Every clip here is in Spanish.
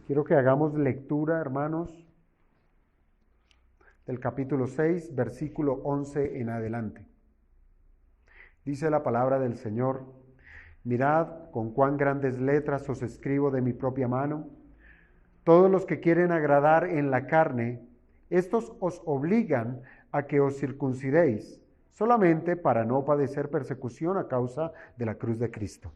Quiero que hagamos lectura, hermanos, del capítulo 6, versículo 11 en adelante. Dice la palabra del Señor: mirad con cuán grandes letras os escribo de mi propia mano. Todos los que quieren agradar en la carne, estos os obligan a que os circuncidéis, solamente para no padecer persecución a causa de la cruz de Cristo.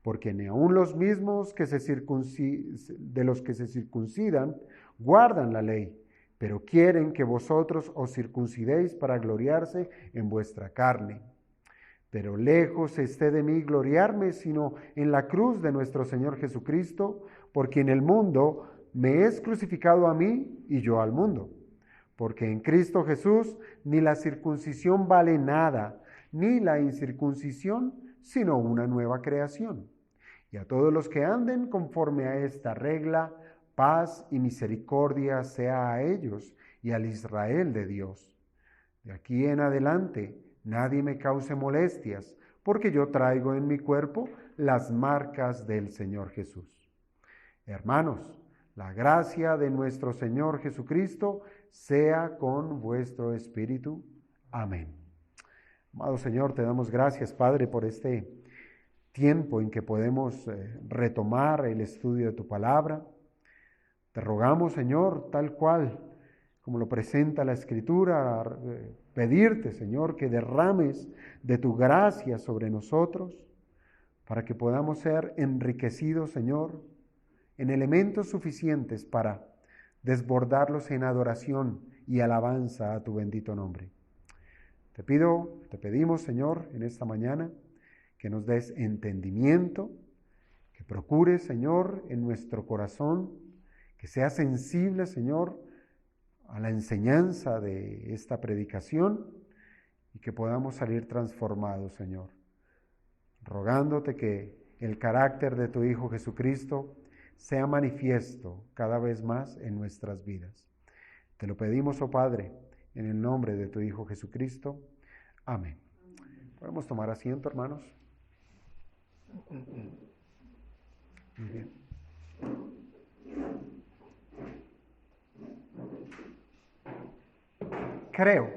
Porque ni aun los mismos de los que se circuncidan guardan la ley, pero quieren que vosotros os circuncidéis para gloriarse en vuestra carne. Pero lejos esté de mí gloriarme, sino en la cruz de nuestro Señor Jesucristo, por quien el mundo me es crucificado a mí y yo al mundo. Porque en Cristo Jesús ni la circuncisión vale nada, ni la incircuncisión, sino una nueva creación. Y a todos los que anden conforme a esta regla, paz y misericordia sea a ellos y al Israel de Dios. De aquí en adelante, nadie me cause molestias, porque yo traigo en mi cuerpo las marcas del Señor Jesús. Hermanos, la gracia de nuestro Señor Jesucristo sea con vuestro espíritu. Amén. Amado Señor, te damos gracias, Padre, por este tiempo en que podemos retomar el estudio de tu palabra. Te rogamos, Señor, tal cual como lo presenta la Escritura, pedirte, Señor, que derrames de tu gracia sobre nosotros para que podamos ser enriquecidos, Señor, en elementos suficientes para desbordarlos en adoración y alabanza a tu bendito nombre. Te pedimos, Señor, en esta mañana, que nos des entendimiento, que procures, Señor, en nuestro corazón, que sea sensible, Señor, a la enseñanza de esta predicación y que podamos salir transformados, Señor, rogándote que el carácter de tu Hijo Jesucristo sea manifiesto cada vez más en nuestras vidas. Te lo pedimos, oh Padre, en el nombre de tu Hijo Jesucristo. Amén. ¿Podemos tomar asiento, hermanos? Muy bien. Creo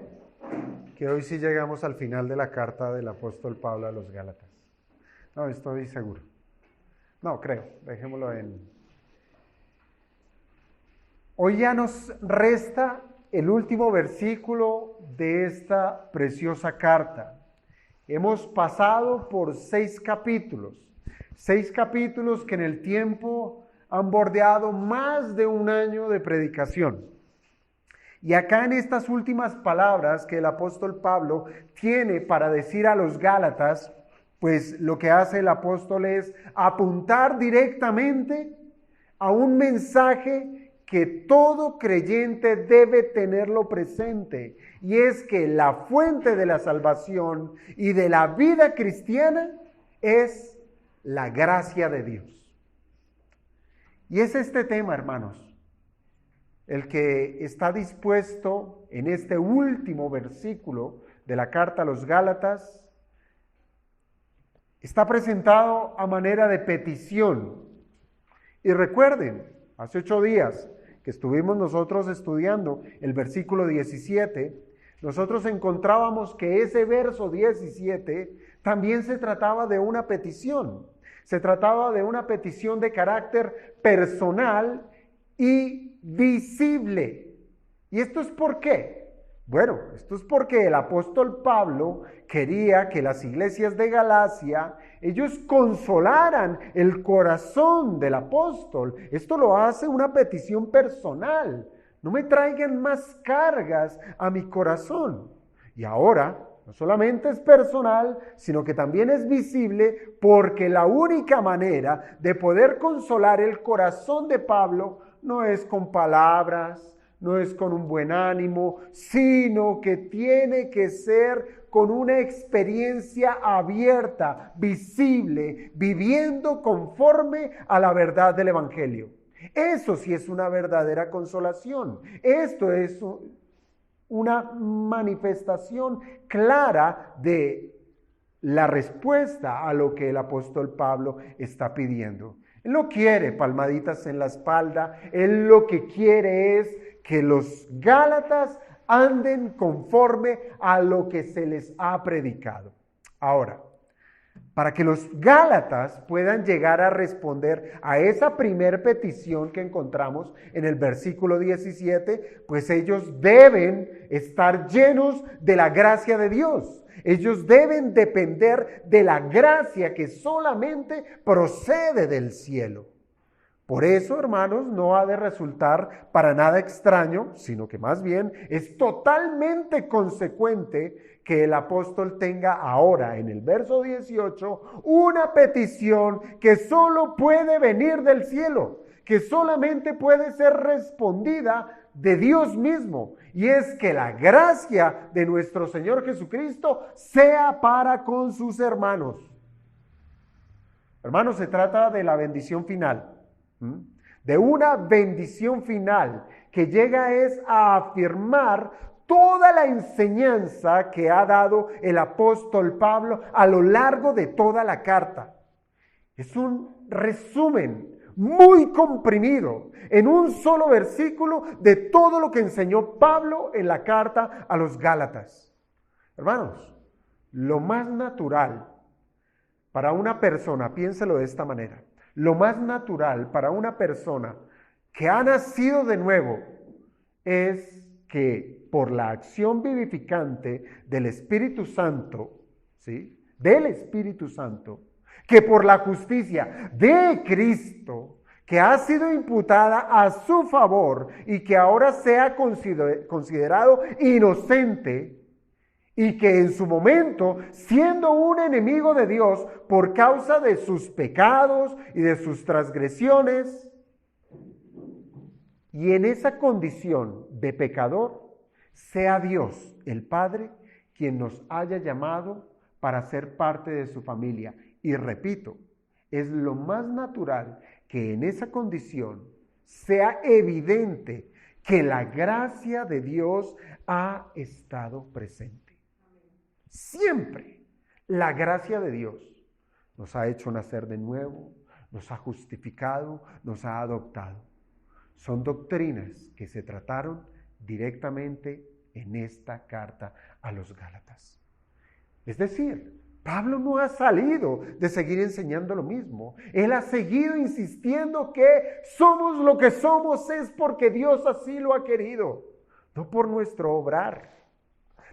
que hoy sí llegamos al final de la carta del apóstol Pablo a los Gálatas. No, estoy seguro. No, creo, dejémoslo en... Hoy ya nos resta el último versículo de esta preciosa carta. Hemos pasado por 6 capítulos que en el tiempo han bordeado más de un año de predicación. Y acá en estas últimas palabras que el apóstol Pablo tiene para decir a los Gálatas, pues lo que hace el apóstol es apuntar directamente a un mensaje que todo creyente debe tenerlo presente, y es que la fuente de la salvación y de la vida cristiana es la gracia de Dios. Y es este tema, hermanos, el que está dispuesto en este último versículo de la carta a los Gálatas. Está presentado a manera de petición. Y recuerden, hace 8 días que estuvimos nosotros estudiando el versículo 17, nosotros encontrábamos que ese verso 17 también se trataba de una petición. Se trataba de una petición de carácter personal y visible. ¿Y esto es por qué? Bueno, esto es porque el apóstol Pablo quería que las iglesias de Galacia, ellos consolaran el corazón del apóstol. Esto lo hace una petición personal. No me traigan más cargas a mi corazón. Y ahora, no solamente es personal, sino que también es visible, porque la única manera de poder consolar el corazón de Pablo no es con palabras, no es con un buen ánimo, sino que tiene que ser con una experiencia abierta, visible, viviendo conforme a la verdad del Evangelio. Eso sí es una verdadera consolación. Esto es una manifestación clara de la respuesta a lo que el apóstol Pablo está pidiendo. Él no quiere palmaditas en la espalda, él lo que quiere es que los Gálatas anden conforme a lo que se les ha predicado. Ahora, para que los Gálatas puedan llegar a responder a esa primer petición que encontramos en el versículo 17, pues ellos deben estar llenos de la gracia de Dios. Ellos deben depender de la gracia que solamente procede del cielo. Por eso, hermanos, no ha de resultar para nada extraño, sino que más bien es totalmente consecuente que el apóstol tenga ahora, en el verso 18, una petición que solo puede venir del cielo, que solamente puede ser respondida de Dios mismo, y es que la gracia de nuestro Señor Jesucristo sea para con sus hermanos. Hermanos, se trata de la bendición final, de una bendición final que llega a afirmar toda la enseñanza que ha dado el apóstol Pablo a lo largo de toda la carta. Es un resumen muy comprimido en un solo versículo de todo lo que enseñó Pablo en la carta a los Gálatas. Hermanos, lo más natural para una persona, piénselo de esta manera, lo más natural para una persona que ha nacido de nuevo es que por la acción vivificante del Espíritu Santo, ¿sí? Del Espíritu Santo, que por la justicia de Cristo, que ha sido imputada a su favor y que ahora sea considerado inocente, y que en su momento, siendo un enemigo de Dios por causa de sus pecados y de sus transgresiones, y en esa condición de pecador, sea Dios, el Padre, quien nos haya llamado para ser parte de su familia. Y repito, es lo más natural que en esa condición sea evidente que la gracia de Dios ha estado presente. Siempre la gracia de Dios nos ha hecho nacer de nuevo, nos ha justificado, nos ha adoptado. Son doctrinas que se trataron directamente en esta carta a los Gálatas. Es decir, Pablo no ha salido de seguir enseñando lo mismo. Él ha seguido insistiendo que somos lo que somos es porque Dios así lo ha querido, no por nuestro obrar.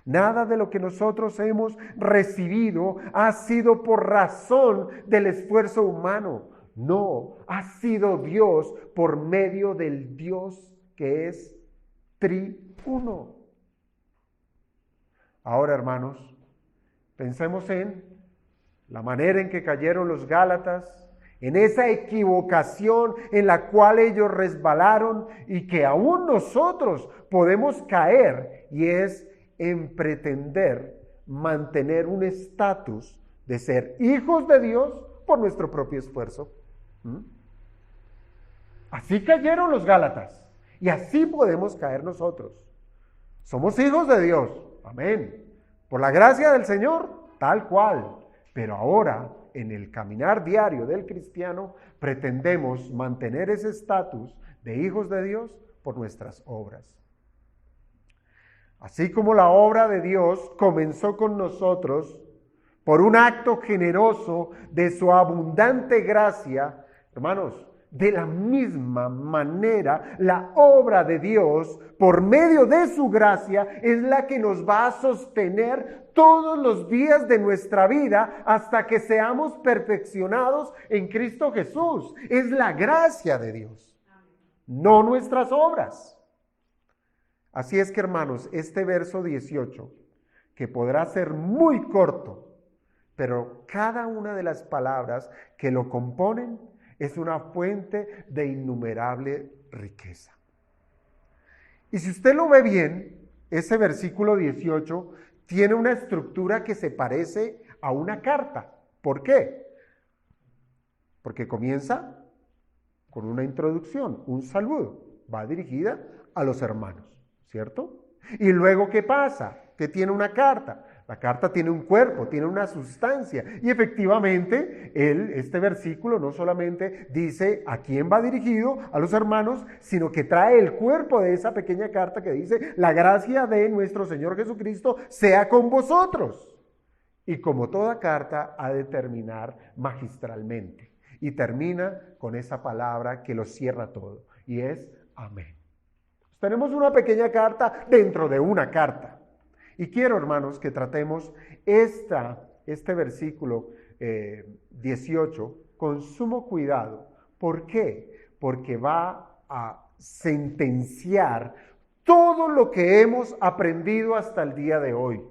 Nada de lo que nosotros hemos recibido ha sido por razón del esfuerzo humano. No, ha sido Dios por medio del Dios que es triuno. Ahora, hermanos, pensemos en la manera en que cayeron los Gálatas, en esa equivocación en la cual ellos resbalaron y que aún nosotros podemos caer, y es en pretender mantener un estatus de ser hijos de Dios por nuestro propio esfuerzo. Así cayeron los Gálatas y así podemos caer nosotros. Somos hijos de Dios, amén, por la gracia del Señor, tal cual. Pero ahora, en el caminar diario del cristiano, pretendemos mantener ese estatus de hijos de Dios por nuestras obras. Así como la obra de Dios comenzó con nosotros por un acto generoso de su abundante gracia, hermanos, de la misma manera, la obra de Dios, por medio de su gracia, es la que nos va a sostener todos los días de nuestra vida hasta que seamos perfeccionados en Cristo Jesús. Es la gracia de Dios, no nuestras obras. Así es que, hermanos, este verso 18, que podrá ser muy corto, pero cada una de las palabras que lo componen es una fuente de innumerable riqueza. Y si usted lo ve bien, ese versículo 18 tiene una estructura que se parece a una carta. ¿Por qué? Porque comienza con una introducción, un saludo. Va dirigida a los hermanos, ¿cierto? Y luego, ¿qué pasa? Que tiene una carta. La carta tiene un cuerpo, tiene una sustancia. Y efectivamente, este versículo no solamente dice a quién va dirigido, a los hermanos, sino que trae el cuerpo de esa pequeña carta que dice: la gracia de nuestro Señor Jesucristo sea con vosotros. Y como toda carta, ha de terminar magistralmente. Y termina con esa palabra que lo cierra todo. Y es amén. Tenemos una pequeña carta dentro de una carta. Y quiero, hermanos, que tratemos este versículo 18 con sumo cuidado. ¿Por qué? Porque va a sentenciar todo lo que hemos aprendido hasta el día de hoy.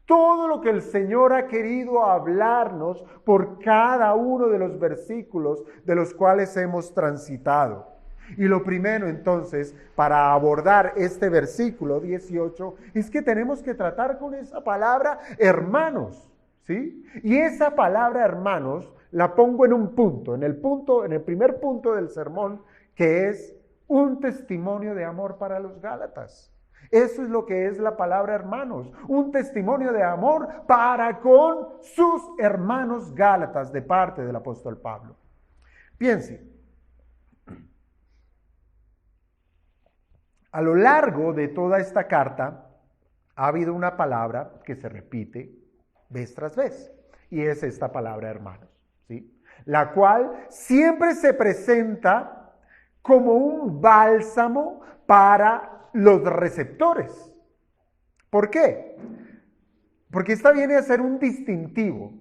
Todo lo que el Señor ha querido hablarnos por cada uno de los versículos de los cuales hemos transitado. Y lo primero, entonces, para abordar este versículo 18, es que tenemos que tratar con esa palabra hermanos, ¿sí? Y esa palabra hermanos la pongo en un punto, en el primer punto del sermón, que es un testimonio de amor para los Gálatas. Eso es lo que es la palabra hermanos, un testimonio de amor para con sus hermanos Gálatas de parte del apóstol Pablo. Piense. A lo largo de toda esta carta ha habido una palabra que se repite vez tras vez, y es esta palabra hermanos, ¿sí? La cual siempre se presenta como un bálsamo para los receptores. ¿Por qué? Porque esta viene a ser un distintivo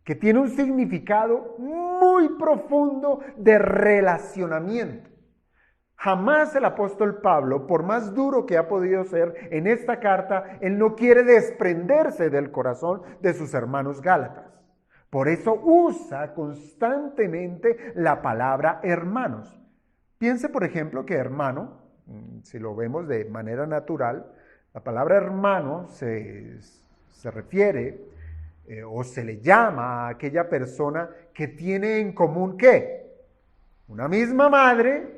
que tiene un significado muy profundo de relacionamiento. Jamás el apóstol Pablo, por más duro que ha podido ser en esta carta, él no quiere desprenderse del corazón de sus hermanos Gálatas. Por eso usa constantemente la palabra hermanos. Piense, por ejemplo, que hermano, si lo vemos de manera natural, la palabra hermano se refiere o se le llama a aquella persona que tiene en común ¿qué? Una misma madre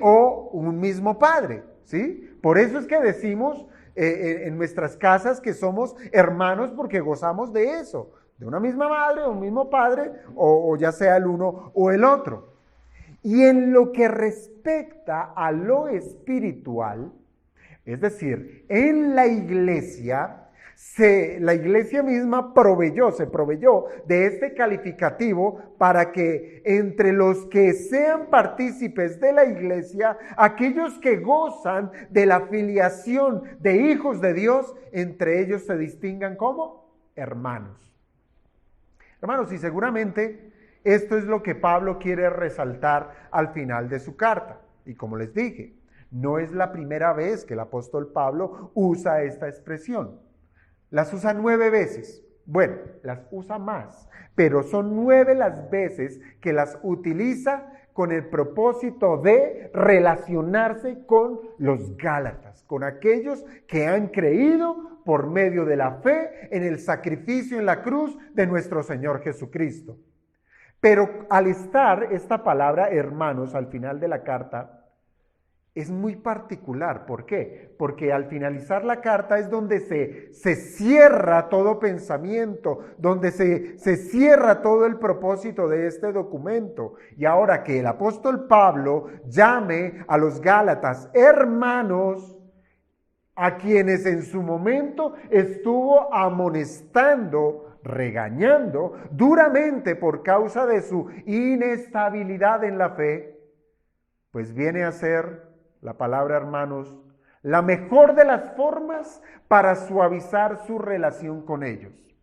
o un mismo padre, ¿sí? Por eso es que decimos en nuestras casas que somos hermanos, porque gozamos de eso, de una misma madre, un mismo padre, o ya sea el uno o el otro. Y en lo que respecta a lo espiritual, es decir, en la iglesia misma se proveyó de este calificativo para que entre los que sean partícipes de la iglesia, aquellos que gozan de la filiación de hijos de Dios, entre ellos se distingan como hermanos. Hermanos, y seguramente esto es lo que Pablo quiere resaltar al final de su carta. Y como les dije, no es la primera vez que el apóstol Pablo usa esta expresión. Las usa 9 veces. Bueno, las usa más, pero son 9 las veces que las utiliza con el propósito de relacionarse con los Gálatas, con aquellos que han creído por medio de la fe en el sacrificio en la cruz de nuestro Señor Jesucristo. Pero al estar esta palabra hermanos al final de la carta, es muy particular. ¿Por qué? Porque al finalizar la carta es donde se cierra todo pensamiento, donde se cierra todo el propósito de este documento. Y ahora que el apóstol Pablo llame a los Gálatas hermanos, a quienes en su momento estuvo amonestando, regañando duramente por causa de su inestabilidad en la fe, pues viene a ser la palabra hermanos la mejor de las formas para suavizar su relación con ellos.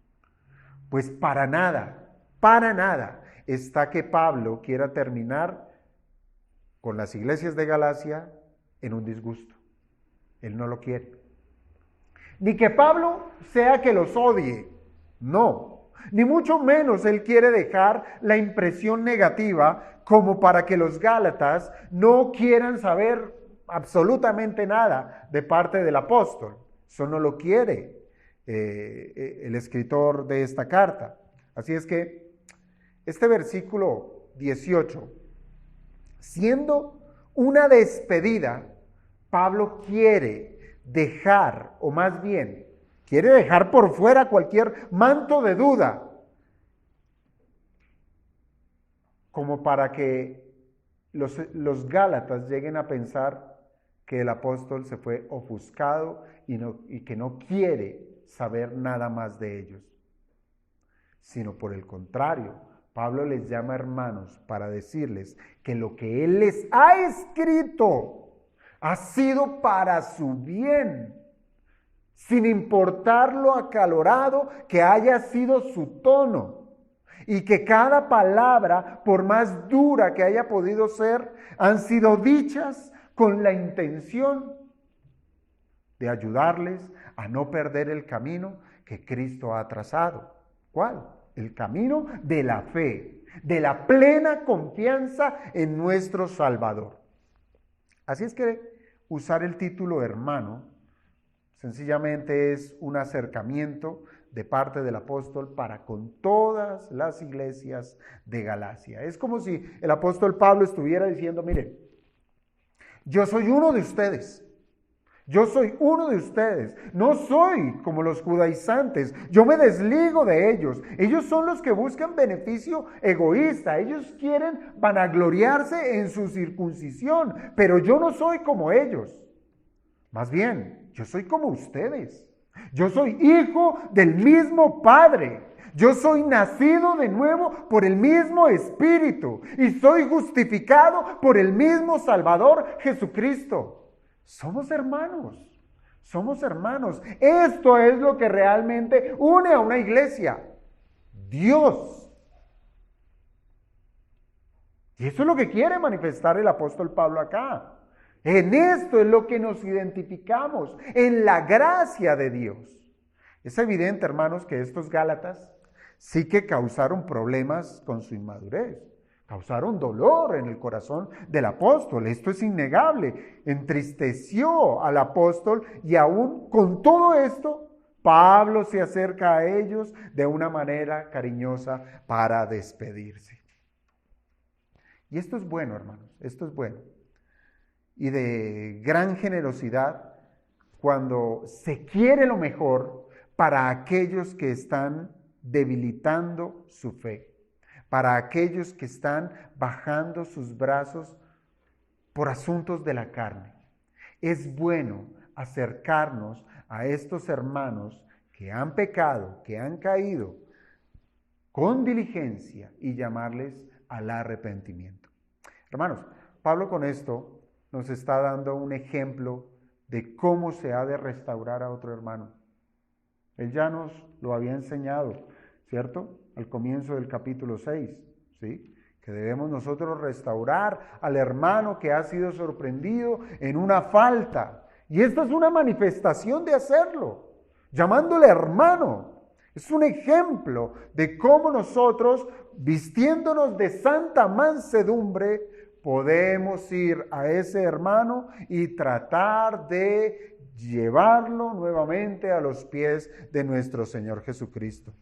Pues para nada está que Pablo quiera terminar con las iglesias de Galacia en un disgusto. Él no lo quiere. Ni que Pablo sea que los odie, no. Ni mucho menos él quiere dejar la impresión negativa como para que los Gálatas no quieran saber absolutamente nada de parte del apóstol. Eso no lo quiere el escritor de esta carta. Así es que este versículo 18, siendo una despedida, Pablo quiere dejar, o más bien, quiere dejar por fuera cualquier manto de duda, como para que los Gálatas lleguen a pensar que el apóstol se fue ofuscado y que no quiere saber nada más de ellos. Sino por el contrario, Pablo les llama hermanos para decirles que lo que él les ha escrito ha sido para su bien, sin importar lo acalorado que haya sido su tono. Y que cada palabra, por más dura que haya podido ser, han sido dichas con la intención de ayudarles a no perder el camino que Cristo ha trazado. ¿Cuál? El camino de la fe, de la plena confianza en nuestro Salvador. Así es que usar el título hermano sencillamente es un acercamiento de parte del apóstol para con todas las iglesias de Galacia. Es como si el apóstol Pablo estuviera diciendo, miren, yo soy uno de ustedes. Yo soy uno de ustedes. No soy como los judaizantes. Yo me desligo de ellos. Ellos son los que buscan beneficio egoísta. Ellos quieren vanagloriarse en su circuncisión. Pero yo no soy como ellos. Más bien, yo soy como ustedes. Yo soy hijo del mismo Padre. Yo soy nacido de nuevo por el mismo Espíritu. Y soy justificado por el mismo Salvador Jesucristo. Somos hermanos, somos hermanos. Esto es lo que realmente une a una iglesia. Dios. Y eso es lo que quiere manifestar el apóstol Pablo acá. En esto es lo que nos identificamos, en la gracia de Dios. Es evidente, hermanos, que estos Gálatas sí que causaron problemas con su inmadurez. Causaron dolor en el corazón del apóstol. Esto es innegable. Entristeció al apóstol y aún con todo esto, Pablo se acerca a ellos de una manera cariñosa para despedirse. Y esto es bueno, hermanos. Esto es bueno. Y de gran generosidad cuando se quiere lo mejor para aquellos que están debilitando su fe. Para aquellos que están bajando sus brazos por asuntos de la carne. Es bueno acercarnos a estos hermanos que han pecado, que han caído, con diligencia y llamarles al arrepentimiento. Hermanos, Pablo con esto nos está dando un ejemplo de cómo se ha de restaurar a otro hermano. Él ya nos lo había enseñado, ¿cierto? Al comienzo del capítulo 6, ¿sí? Que debemos nosotros restaurar al hermano que ha sido sorprendido en una falta. Y esto es una manifestación de hacerlo, llamándole hermano. Es un ejemplo de cómo nosotros, vistiéndonos de santa mansedumbre, podemos ir a ese hermano y tratar de llevarlo nuevamente a los pies de nuestro Señor Jesucristo.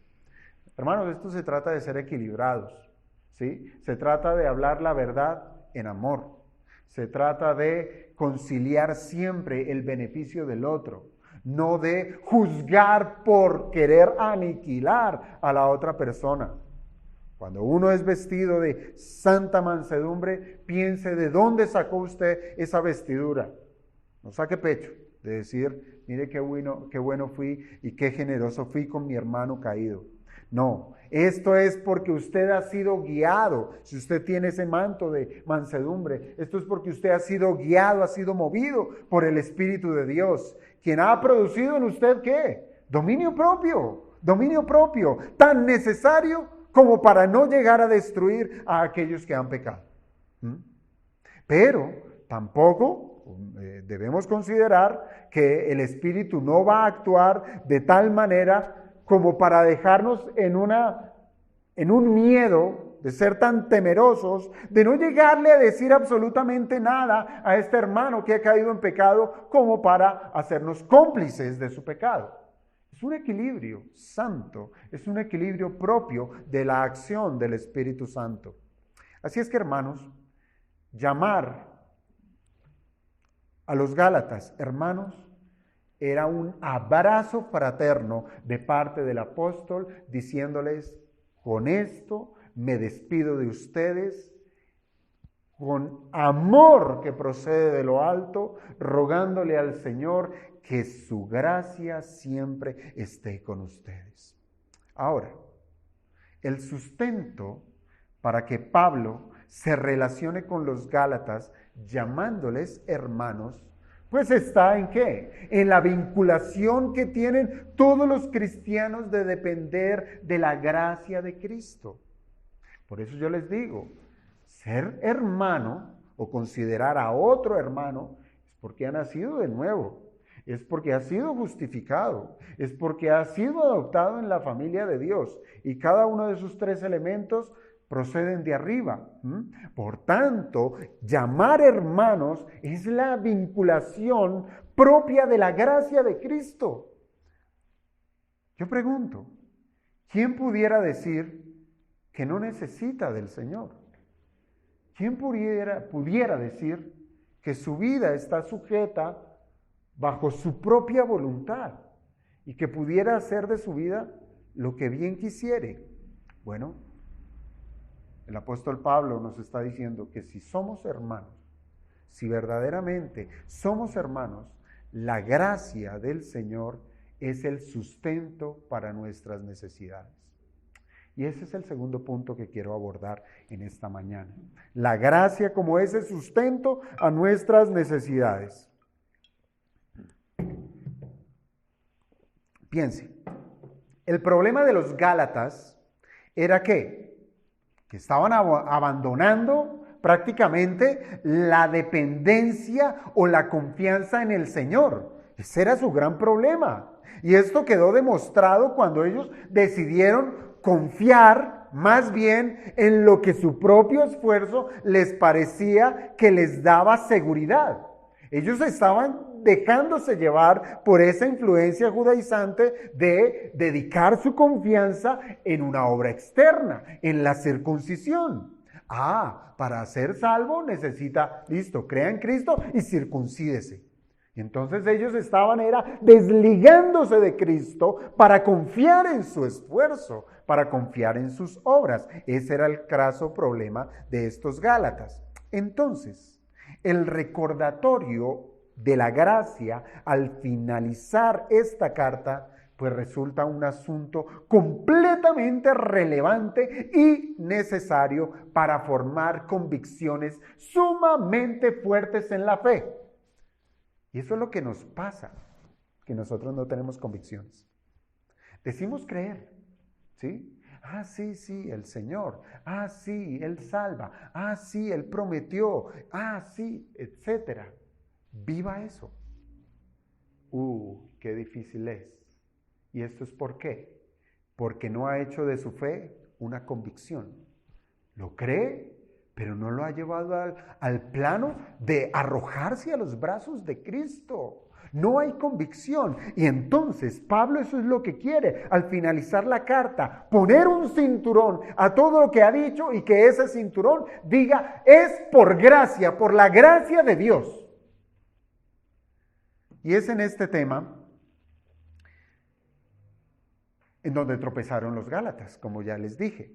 Hermanos, esto se trata de ser equilibrados, ¿sí? Se trata de hablar la verdad en amor. Se trata de conciliar siempre el beneficio del otro, no de juzgar por querer aniquilar a la otra persona. Cuando uno es vestido de santa mansedumbre, piense de dónde sacó usted esa vestidura. No saque pecho de decir, mire qué bueno fui y qué generoso fui con mi hermano caído. No, esto es porque usted ha sido guiado. Si usted tiene ese manto de mansedumbre, esto es porque usted ha sido guiado, ha sido movido por el Espíritu de Dios, quien ha producido en usted, ¿qué? Dominio propio, tan necesario como para no llegar a destruir a aquellos que han pecado. Pero tampoco debemos considerar que el Espíritu no va a actuar de tal manera como para dejarnos en un miedo de ser tan temerosos, de no llegarle a decir absolutamente nada a este hermano que ha caído en pecado, como para hacernos cómplices de su pecado. Es un equilibrio santo, es un equilibrio propio de la acción del Espíritu Santo. Así es que, hermanos, llamar a los Gálatas hermanos Era un abrazo fraterno de parte del apóstol diciéndoles, con esto me despido de ustedes, con amor que procede de lo alto, rogándole al Señor que su gracia siempre esté con ustedes. Ahora, el sustento para que Pablo se relacione con los Gálatas llamándoles hermanos, pues está ¿en qué? En la vinculación que tienen todos los cristianos de depender de la gracia de Cristo. Por eso yo les digo, ser hermano o considerar a otro hermano es porque ha nacido de nuevo, es porque ha sido justificado, es porque ha sido adoptado en la familia de Dios. Y cada uno de esos tres elementos proceden de arriba. Por tanto, llamar hermanos es la vinculación propia de la gracia de Cristo. Yo pregunto, ¿quién pudiera decir que no necesita del Señor? ¿Quién pudiera decir que su vida está sujeta bajo su propia voluntad y que pudiera hacer de su vida lo que bien quisiere? Bueno, el apóstol Pablo nos está diciendo que si somos hermanos, si verdaderamente somos hermanos, la gracia del Señor es el sustento para nuestras necesidades. Y ese es el segundo punto que quiero abordar en esta mañana. La gracia como ese sustento a nuestras necesidades. Piense, el problema de los Gálatas era que estaban abandonando prácticamente la dependencia o la confianza en el Señor. Ese era su gran problema. Y esto quedó demostrado cuando ellos decidieron confiar más bien en lo que su propio esfuerzo les parecía que les daba seguridad. Ellos estaban dejándose llevar por esa influencia judaizante de dedicar su confianza en una obra externa, en la circuncisión. Para ser salvo necesita, crea en Cristo y circuncídese. Y entonces ellos estaban desligándose de Cristo para confiar en su esfuerzo, para confiar en sus obras. Ese era el craso problema de estos Gálatas. Entonces, el recordatorio de la gracia al finalizar esta carta, pues resulta un asunto completamente relevante y necesario para formar convicciones sumamente fuertes en la fe. Y eso es lo que nos pasa, que nosotros no tenemos convicciones. Decimos creer, ¿sí? Sí, el Señor. Sí, Él salva. Sí, Él prometió. Sí, etcétera. Viva eso. Qué difícil es. ¿Y esto es por qué? Porque no ha hecho de su fe una convicción. Lo cree, pero no lo ha llevado al plano de arrojarse a los brazos de Cristo. No hay convicción. Y entonces Pablo eso es lo que quiere al finalizar la carta, poner un cinturón a todo lo que ha dicho y que ese cinturón diga, es por gracia, por la gracia de Dios. Y es en este tema en donde tropezaron los Gálatas, como ya les dije.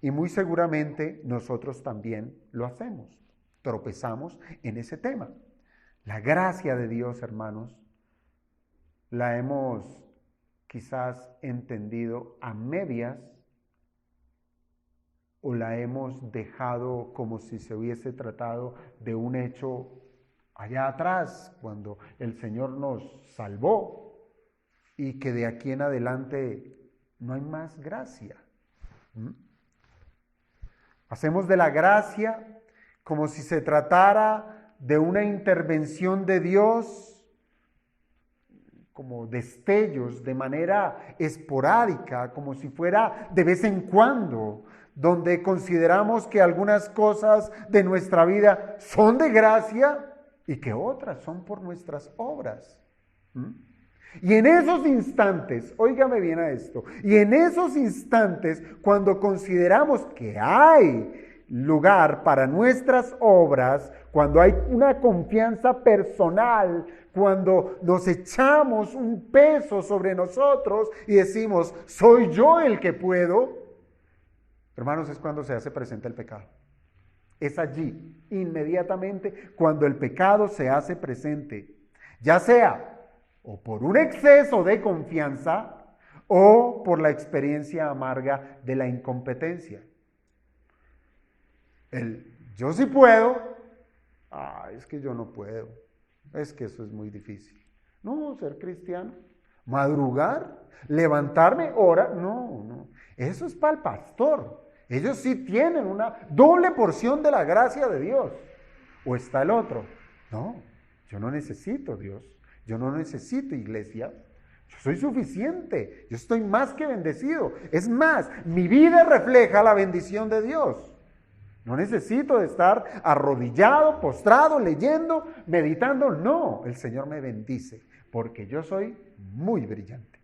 Y muy seguramente nosotros también lo hacemos. Tropezamos en ese tema. La gracia de Dios, hermanos, la hemos quizás entendido a medias o la hemos dejado como si se hubiese tratado de un hecho allá atrás, cuando el Señor nos salvó y que de aquí en adelante no hay más gracia. Hacemos de la gracia como si se tratara de una intervención de Dios, como destellos, de manera esporádica, como si fuera de vez en cuando, donde consideramos que algunas cosas de nuestra vida son de gracia y que otras son por nuestras obras. Y en esos instantes, óigame bien a esto, y en esos instantes cuando consideramos que hay lugar para nuestras obras, cuando hay una confianza personal, cuando nos echamos un peso sobre nosotros y decimos, soy yo el que puedo, hermanos, es cuando se hace presente el pecado. Es allí, inmediatamente, cuando el pecado se hace presente, ya sea o por un exceso de confianza o por la experiencia amarga de la incompetencia. Yo sí puedo, es que yo no puedo, es que eso es muy difícil. No, ser cristiano, madrugar, levantarme, orar, no, eso es para el pastor. Ellos sí tienen una doble porción de la gracia de Dios. O está el otro, no, yo no necesito Dios, yo no necesito iglesia. Yo soy suficiente, yo estoy más que bendecido. Es más, mi vida refleja la bendición de Dios. No necesito de estar arrodillado, postrado, leyendo, meditando. No, el Señor me bendice porque yo soy muy brillante.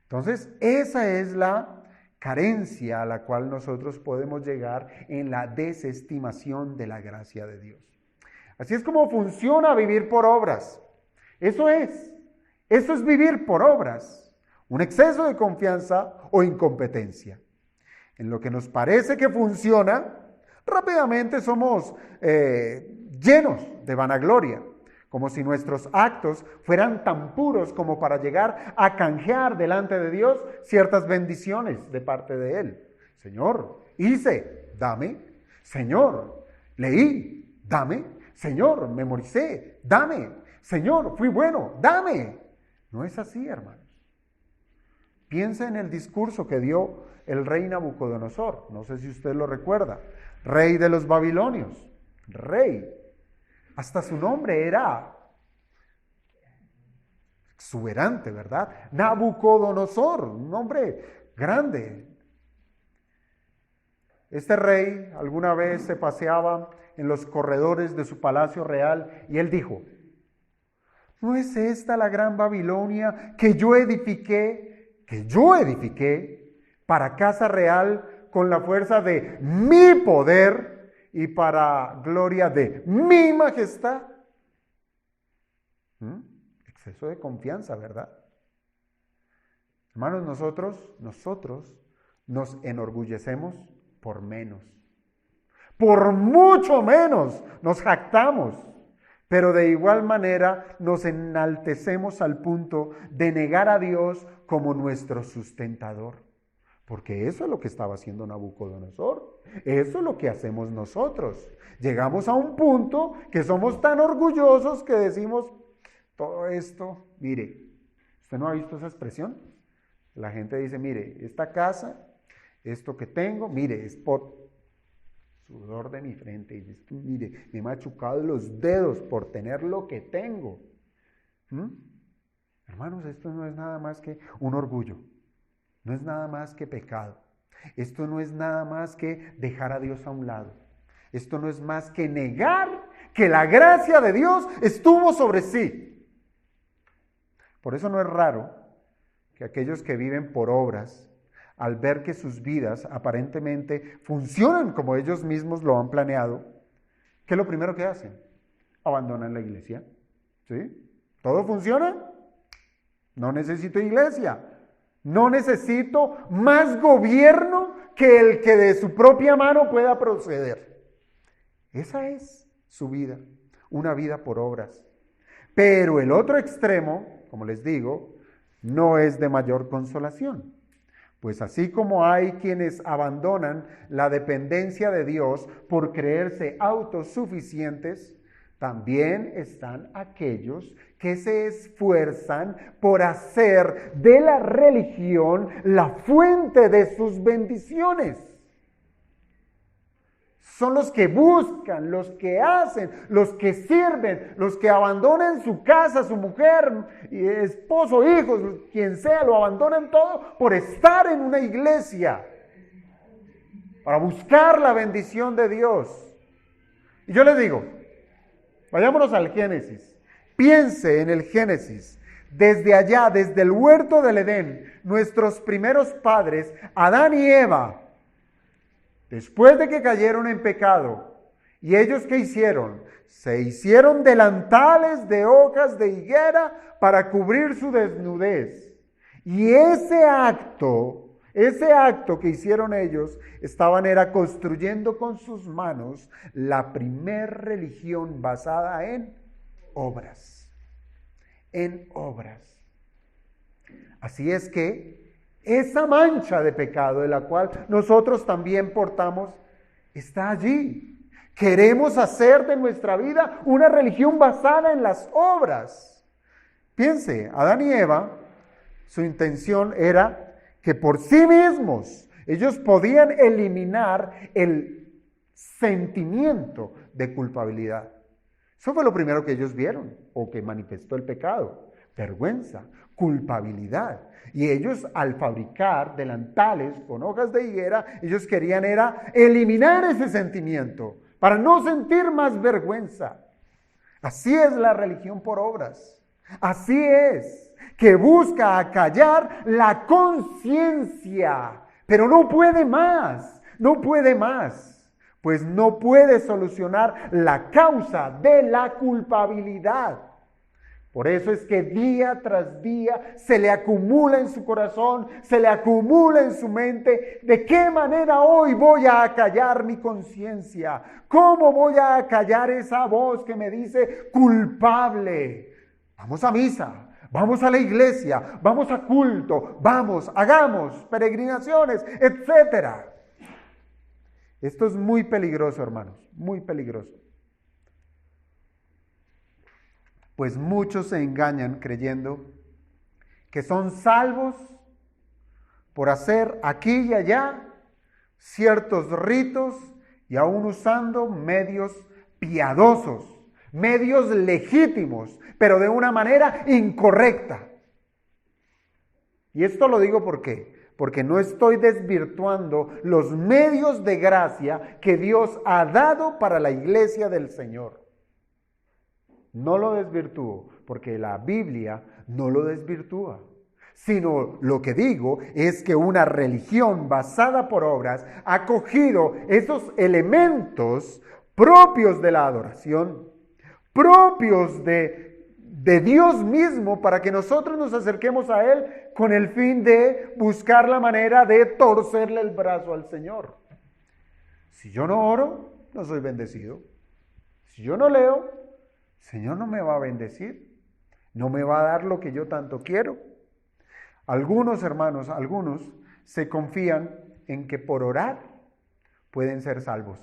Entonces, esa es la carencia a la cual nosotros podemos llegar en la desestimación de la gracia de Dios. Así es como funciona vivir por obras. Eso es vivir por obras, un exceso de confianza o incompetencia. En lo que nos parece que funciona, rápidamente somos llenos de vanagloria, como si nuestros actos fueran tan puros como para llegar a canjear delante de Dios ciertas bendiciones de parte de Él. Señor, hice, dame. Señor, leí, dame. Señor, memoricé, dame. Señor, fui bueno, dame. No es así, hermanos. Piensa en el discurso que dio el rey Nabucodonosor. No sé si usted lo recuerda. Rey de los babilonios. Rey. Hasta su nombre era exuberante, ¿verdad? Nabucodonosor, un nombre grande. Este rey alguna vez se paseaba en los corredores de su palacio real y él dijo, ¿no es esta la gran Babilonia que yo edifiqué para casa real con la fuerza de mi poder y para gloria de mi majestad? Exceso de confianza, ¿verdad? Hermanos, nosotros nos enorgullecemos por menos. Por mucho menos nos jactamos. Pero de igual manera nos enaltecemos al punto de negar a Dios como nuestro sustentador. Porque eso es lo que estaba haciendo Nabucodonosor. Eso es lo que hacemos nosotros. Llegamos a un punto que somos tan orgullosos que decimos, todo esto, mire, ¿usted no ha visto esa expresión? La gente dice, mire, esta casa, esto que tengo, mire, es por sudor de mi frente. Y dices, mire, me he machucado los dedos por tener lo que tengo. Hermanos, esto no es nada más que un orgullo. No es nada más que pecado. Esto no es nada más que dejar a Dios a un lado. Esto no es más que negar que la gracia de Dios estuvo sobre sí. Por eso no es raro que aquellos que viven por obras, al ver que sus vidas aparentemente funcionan como ellos mismos lo han planeado, ¿qué es lo primero que hacen? Abandonan la iglesia. ¿Sí? ¿Todo funciona? No necesito iglesia. No necesito más gobierno que el que de su propia mano pueda proceder. Esa es su vida, una vida por obras. Pero el otro extremo, como les digo, no es de mayor consolación. Pues así como hay quienes abandonan la dependencia de Dios por creerse autosuficientes, también están aquellos que se esfuerzan por hacer de la religión la fuente de sus bendiciones. Son los que buscan, los que hacen, los que sirven, los que abandonan su casa, su mujer, esposo, hijos, quien sea, lo abandonan todo por estar en una iglesia, para buscar la bendición de Dios. Y yo les digo, vayámonos al Génesis. Piense en el Génesis. Desde allá, desde el huerto del Edén, nuestros primeros padres, Adán y Eva, Después de que cayeron en pecado, ¿y ellos qué hicieron? Se hicieron delantales de hojas de higuera para cubrir su desnudez. Y ese acto que hicieron ellos, era construyendo con sus manos la primer religión basada en obras. En obras. Así es que esa mancha de pecado de la cual nosotros también portamos, está allí. Queremos hacer de nuestra vida una religión basada en las obras. Piense, Adán y Eva, su intención era que por sí mismos ellos podían eliminar el sentimiento de culpabilidad. Eso fue lo primero que ellos vieron, o que manifestó el pecado. Vergüenza, culpabilidad. Y ellos, al fabricar delantales con hojas de higuera, ellos querían eliminar ese sentimiento para no sentir más vergüenza. Así es la religión por obras. Así es, que busca acallar la conciencia, pero no puede más, pues no puede solucionar la causa de la culpabilidad. Por eso es que día tras día se le acumula en su corazón, se le acumula en su mente, ¿de qué manera hoy voy a acallar mi conciencia? ¿Cómo voy a acallar esa voz que me dice culpable? Vamos a misa, vamos a la iglesia, vamos a culto, hagamos peregrinaciones, etcétera. Esto es muy peligroso, hermanos, muy peligroso. Pues muchos se engañan creyendo que son salvos por hacer aquí y allá ciertos ritos y aún usando medios piadosos, medios legítimos, pero de una manera incorrecta. Y esto lo digo ¿por qué? Porque no estoy desvirtuando los medios de gracia que Dios ha dado para la iglesia del Señor. No lo desvirtúo, porque la Biblia no lo desvirtúa, sino lo que digo es que una religión basada por obras ha cogido esos elementos propios de la adoración, propios de Dios mismo, para que nosotros nos acerquemos a Él con el fin de buscar la manera de torcerle el brazo al Señor. Si yo no oro, no soy bendecido. Si yo no leo, el Señor no me va a bendecir, no me va a dar lo que yo tanto quiero. Algunos hermanos, se confían en que por orar pueden ser salvos.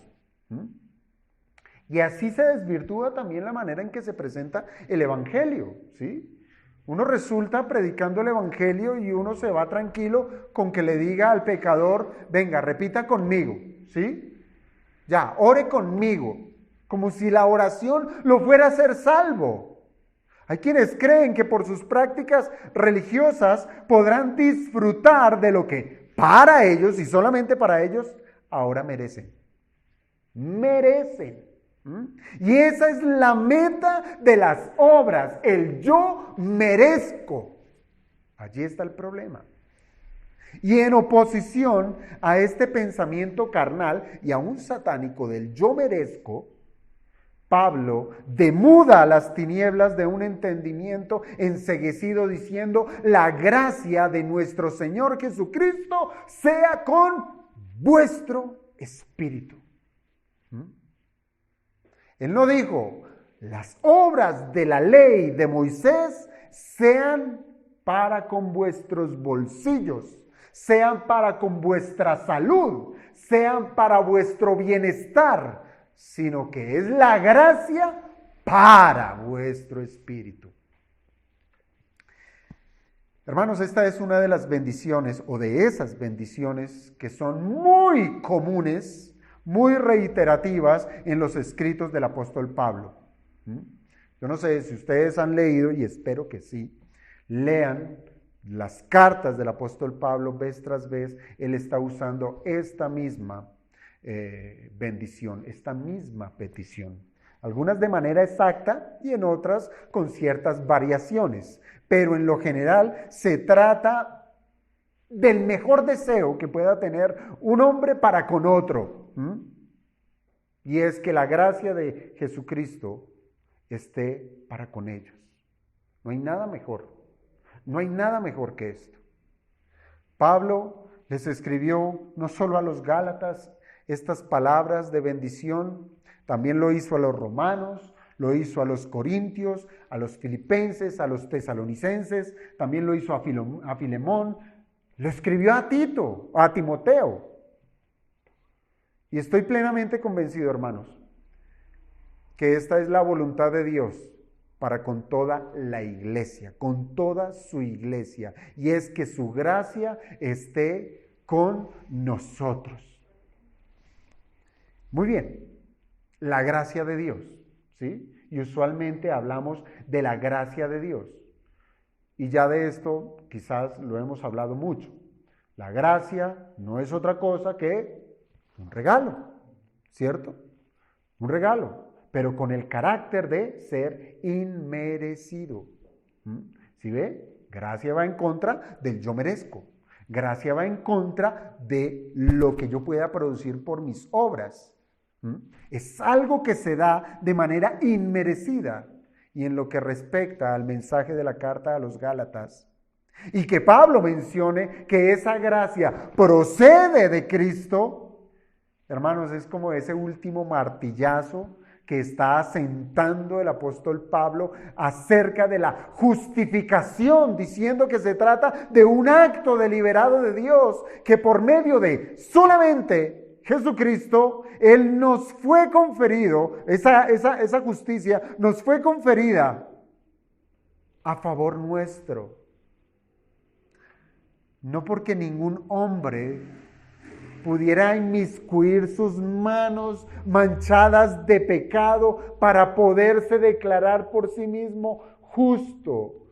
Y así se desvirtúa también la manera en que se presenta el Evangelio, ¿sí? Uno resulta predicando el Evangelio y uno se va tranquilo con que le diga al pecador, venga, repita conmigo, ¿sí? Ya, ore conmigo. Como si la oración lo fuera a hacer salvo. Hay quienes creen que por sus prácticas religiosas podrán disfrutar de lo que para ellos y solamente para ellos ahora merecen. Merecen. Y esa es la meta de las obras, el yo merezco. Allí está el problema. Y en oposición a este pensamiento carnal y aún satánico del yo merezco, Pablo demuda las tinieblas de un entendimiento enceguecido diciendo, la gracia de nuestro Señor Jesucristo sea con vuestro espíritu. Él no dijo, las obras de la ley de Moisés sean para con vuestros bolsillos, sean para con vuestra salud, sean para vuestro bienestar, sino que es la gracia para vuestro espíritu. Hermanos, esta es una de las bendiciones o de esas bendiciones que son muy comunes, muy reiterativas en los escritos del apóstol Pablo. Yo no sé si ustedes han leído, y espero que sí, lean las cartas del apóstol Pablo vez tras vez. Él está usando esta misma bendición, esta misma petición. Algunas de manera exacta y en otras con ciertas variaciones, pero en lo general se trata del mejor deseo que pueda tener un hombre para con otro. Y es que la gracia de Jesucristo esté para con ellos. No hay nada mejor. No hay nada mejor que esto. Pablo les escribió no solo a los Gálatas estas palabras de bendición, también lo hizo a los romanos, lo hizo a los corintios, a los filipenses, a los tesalonicenses, también lo hizo a Filemón, lo escribió a Tito, a Timoteo. Y estoy plenamente convencido, hermanos, que esta es la voluntad de Dios para con toda la iglesia, con toda su iglesia, y es que su gracia esté con nosotros. Muy bien, la gracia de Dios, ¿sí? Y usualmente hablamos de la gracia de Dios. Y ya de esto quizás lo hemos hablado mucho. La gracia no es otra cosa que un regalo, ¿cierto? Un regalo, pero con el carácter de ser inmerecido. ¿Sí ve? Gracia va en contra del yo merezco. Gracia va en contra de lo que yo pueda producir por mis obras. Es algo que se da de manera inmerecida. Y en lo que respecta al mensaje de la carta a los Gálatas, y que Pablo mencione que esa gracia procede de Cristo, hermanos, es como ese último martillazo que está asentando el apóstol Pablo acerca de la justificación, diciendo que se trata de un acto deliberado de Dios, que por medio de solamente Jesucristo, Él nos fue conferido, esa justicia nos fue conferida a favor nuestro. No porque ningún hombre pudiera inmiscuir sus manos manchadas de pecado para poderse declarar por sí mismo justo.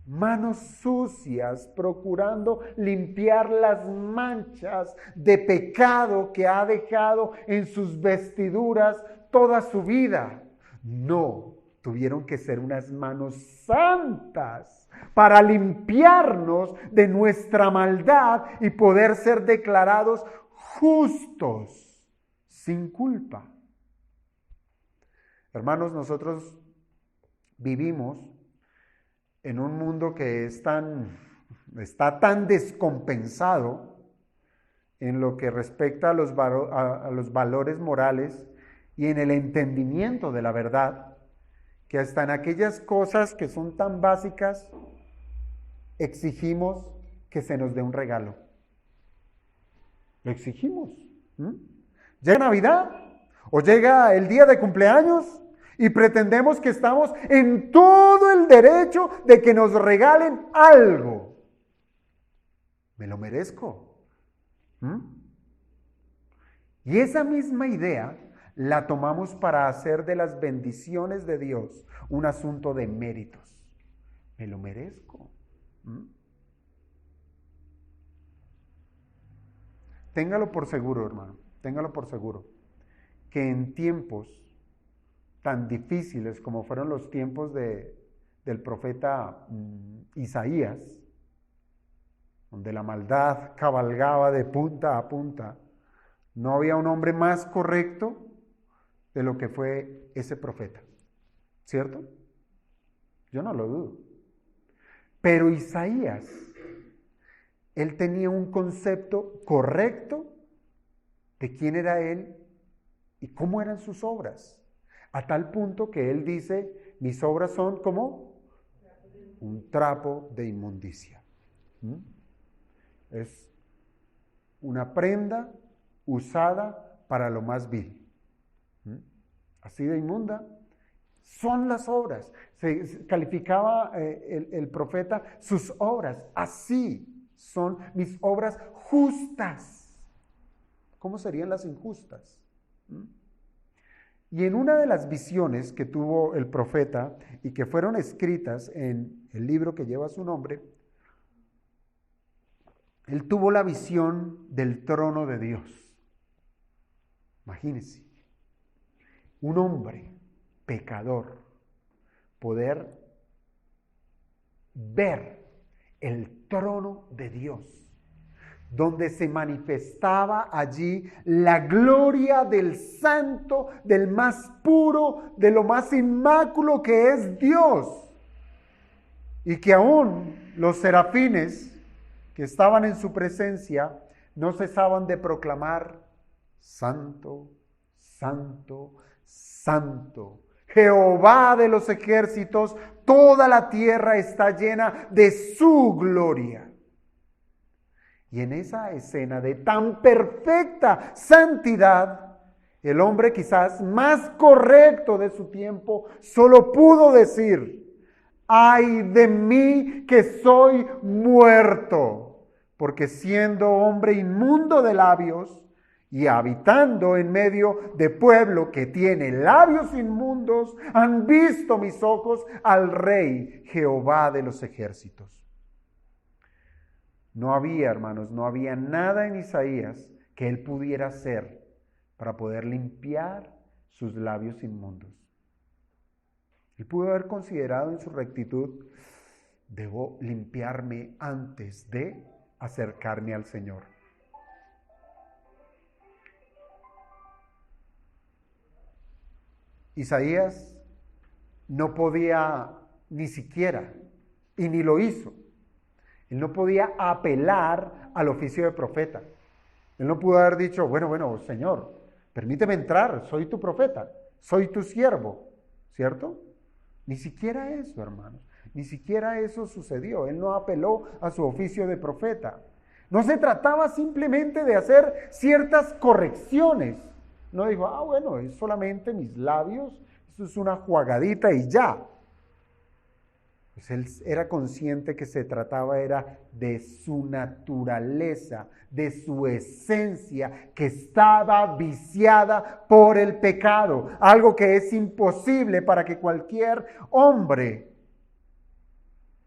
Manos sucias, procurando limpiar las manchas de pecado que ha dejado en sus vestiduras toda su vida. No, tuvieron que ser unas manos santas para limpiarnos de nuestra maldad y poder ser declarados justos, sin culpa. Hermanos, nosotros vivimos en un mundo que está tan descompensado en lo que respecta a los valores morales y en el entendimiento de la verdad, que hasta en aquellas cosas que son tan básicas, exigimos que se nos dé un regalo. Lo exigimos. Llega Navidad o llega el día de cumpleaños y pretendemos que estamos en todo el derecho de que nos regalen algo. Me lo merezco. Y esa misma idea la tomamos para hacer de las bendiciones de Dios un asunto de méritos. Me lo merezco. Téngalo por seguro, hermano, téngalo por seguro, que en tiempos tan difíciles como fueron los tiempos del profeta Isaías, donde la maldad cabalgaba de punta a punta, no había un hombre más correcto de lo que fue ese profeta, ¿cierto? Yo no lo dudo. Pero Isaías, él tenía un concepto correcto de quién era él y cómo eran sus obras. A tal punto que él dice, mis obras son como un trapo de inmundicia. Es una prenda usada para lo más vil. Así de inmunda son las obras. Se calificaba el profeta sus obras. Así son mis obras justas. ¿Cómo serían las injustas? Y en una de las visiones que tuvo el profeta y que fueron escritas en el libro que lleva su nombre, él tuvo la visión del trono de Dios. Imagínense, un hombre pecador poder ver el trono de Dios, donde se manifestaba allí la gloria del santo, del más puro, de lo más inmáculo que es Dios. Y que aún los serafines que estaban en su presencia no cesaban de proclamar: Santo, Santo, Santo, Jehová de los ejércitos, toda la tierra está llena de su gloria. Y en esa escena de tan perfecta santidad, el hombre quizás más correcto de su tiempo solo pudo decir: ¡ay de mí que soy muerto! Porque siendo hombre inmundo de labios y habitando en medio de pueblo que tiene labios inmundos, han visto mis ojos al Rey Jehová de los ejércitos. No había, hermanos, no había nada en Isaías que él pudiera hacer para poder limpiar sus labios inmundos. Él pudo haber considerado en su rectitud: debo limpiarme antes de acercarme al Señor. Isaías no podía ni siquiera, y ni lo hizo, él no podía apelar al oficio de profeta. Él no pudo haber dicho: bueno, Señor, permíteme entrar, soy tu profeta, soy tu siervo, ¿cierto? Ni siquiera eso, hermanos, ni siquiera eso sucedió. Él no apeló a su oficio de profeta. No se trataba simplemente de hacer ciertas correcciones. No dijo: bueno, es solamente mis labios, esto es una jugadita y ya. Pues él era consciente que se trataba era de su naturaleza, de su esencia, que estaba viciada por el pecado, algo que es imposible para que cualquier hombre,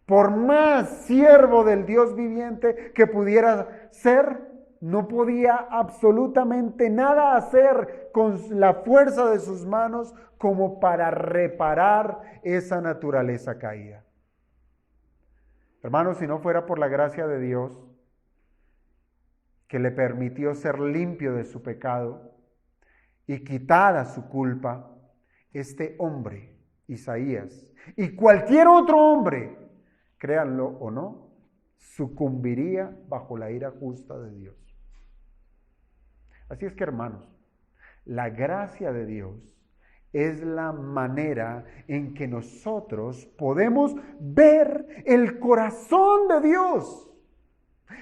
por más siervo del Dios viviente que pudiera ser, no podía absolutamente nada hacer con la fuerza de sus manos como para reparar esa naturaleza caída. Hermanos, si no fuera por la gracia de Dios, que le permitió ser limpio de su pecado y quitada su culpa, este hombre, Isaías, y cualquier otro hombre, créanlo o no, sucumbiría bajo la ira justa de Dios. Así es que, hermanos, la gracia de Dios es la manera en que nosotros podemos ver el corazón de Dios.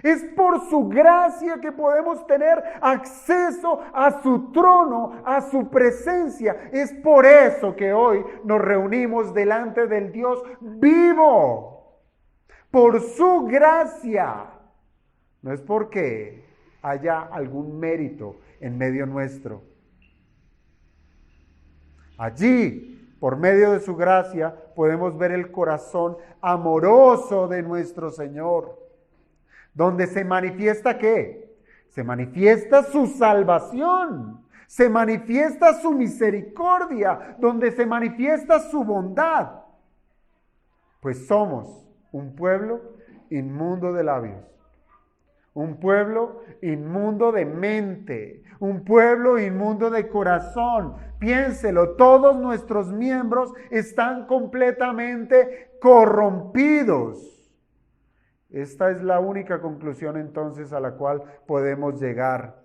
Es por su gracia que podemos tener acceso a su trono, a su presencia. Es por eso que hoy nos reunimos delante del Dios vivo. Por su gracia. No es porque haya algún mérito en medio nuestro. Allí, por medio de su gracia, podemos ver el corazón amoroso de nuestro Señor. Donde se manifiesta ¿qué? Se manifiesta su salvación, se manifiesta su misericordia, donde se manifiesta su bondad. Pues somos un pueblo inmundo de labios, un pueblo inmundo de mente, un pueblo inmundo de corazón. Piénselo, todos nuestros miembros están completamente corrompidos. Esta es la única conclusión entonces a la cual podemos llegar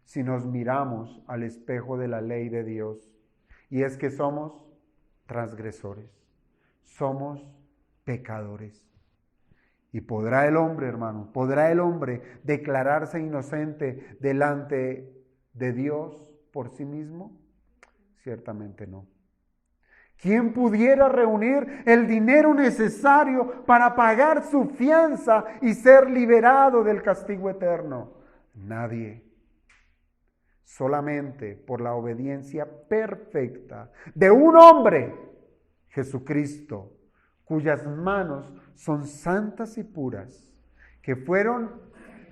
si nos miramos al espejo de la ley de Dios. Y es que somos transgresores, somos pecadores. Y podrá el hombre, hermano, podrá el hombre declararse inocente delante de Dios por sí mismo? Ciertamente no. ¿Quién pudiera reunir el dinero necesario para pagar su fianza y ser liberado del castigo eterno? Nadie. Solamente por la obediencia perfecta de un hombre, Jesucristo, cuyas manos son santas y puras, que fueron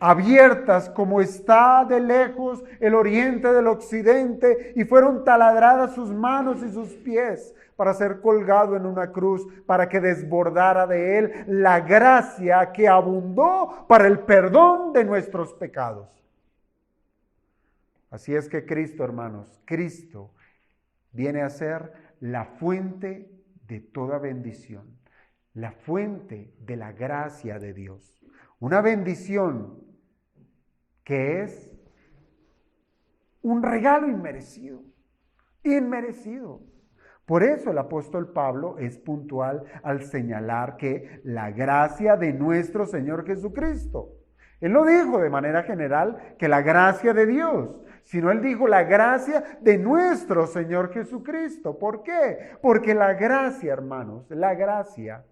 abiertas como está de lejos el oriente del occidente, y fueron taladradas sus manos y sus pies para ser colgado en una cruz, para que desbordara de él la gracia que abundó para el perdón de nuestros pecados. Así es que Cristo, hermanos, Cristo viene a ser la fuente de toda bendición, la fuente de la gracia de Dios. Una bendición que es un regalo inmerecido, inmerecido. Por eso el apóstol Pablo es puntual al señalar que la gracia de nuestro Señor Jesucristo. Él no dijo de manera general que la gracia de Dios, sino él dijo la gracia de nuestro Señor Jesucristo. ¿Por qué? Porque la gracia, hermanos, la gracia,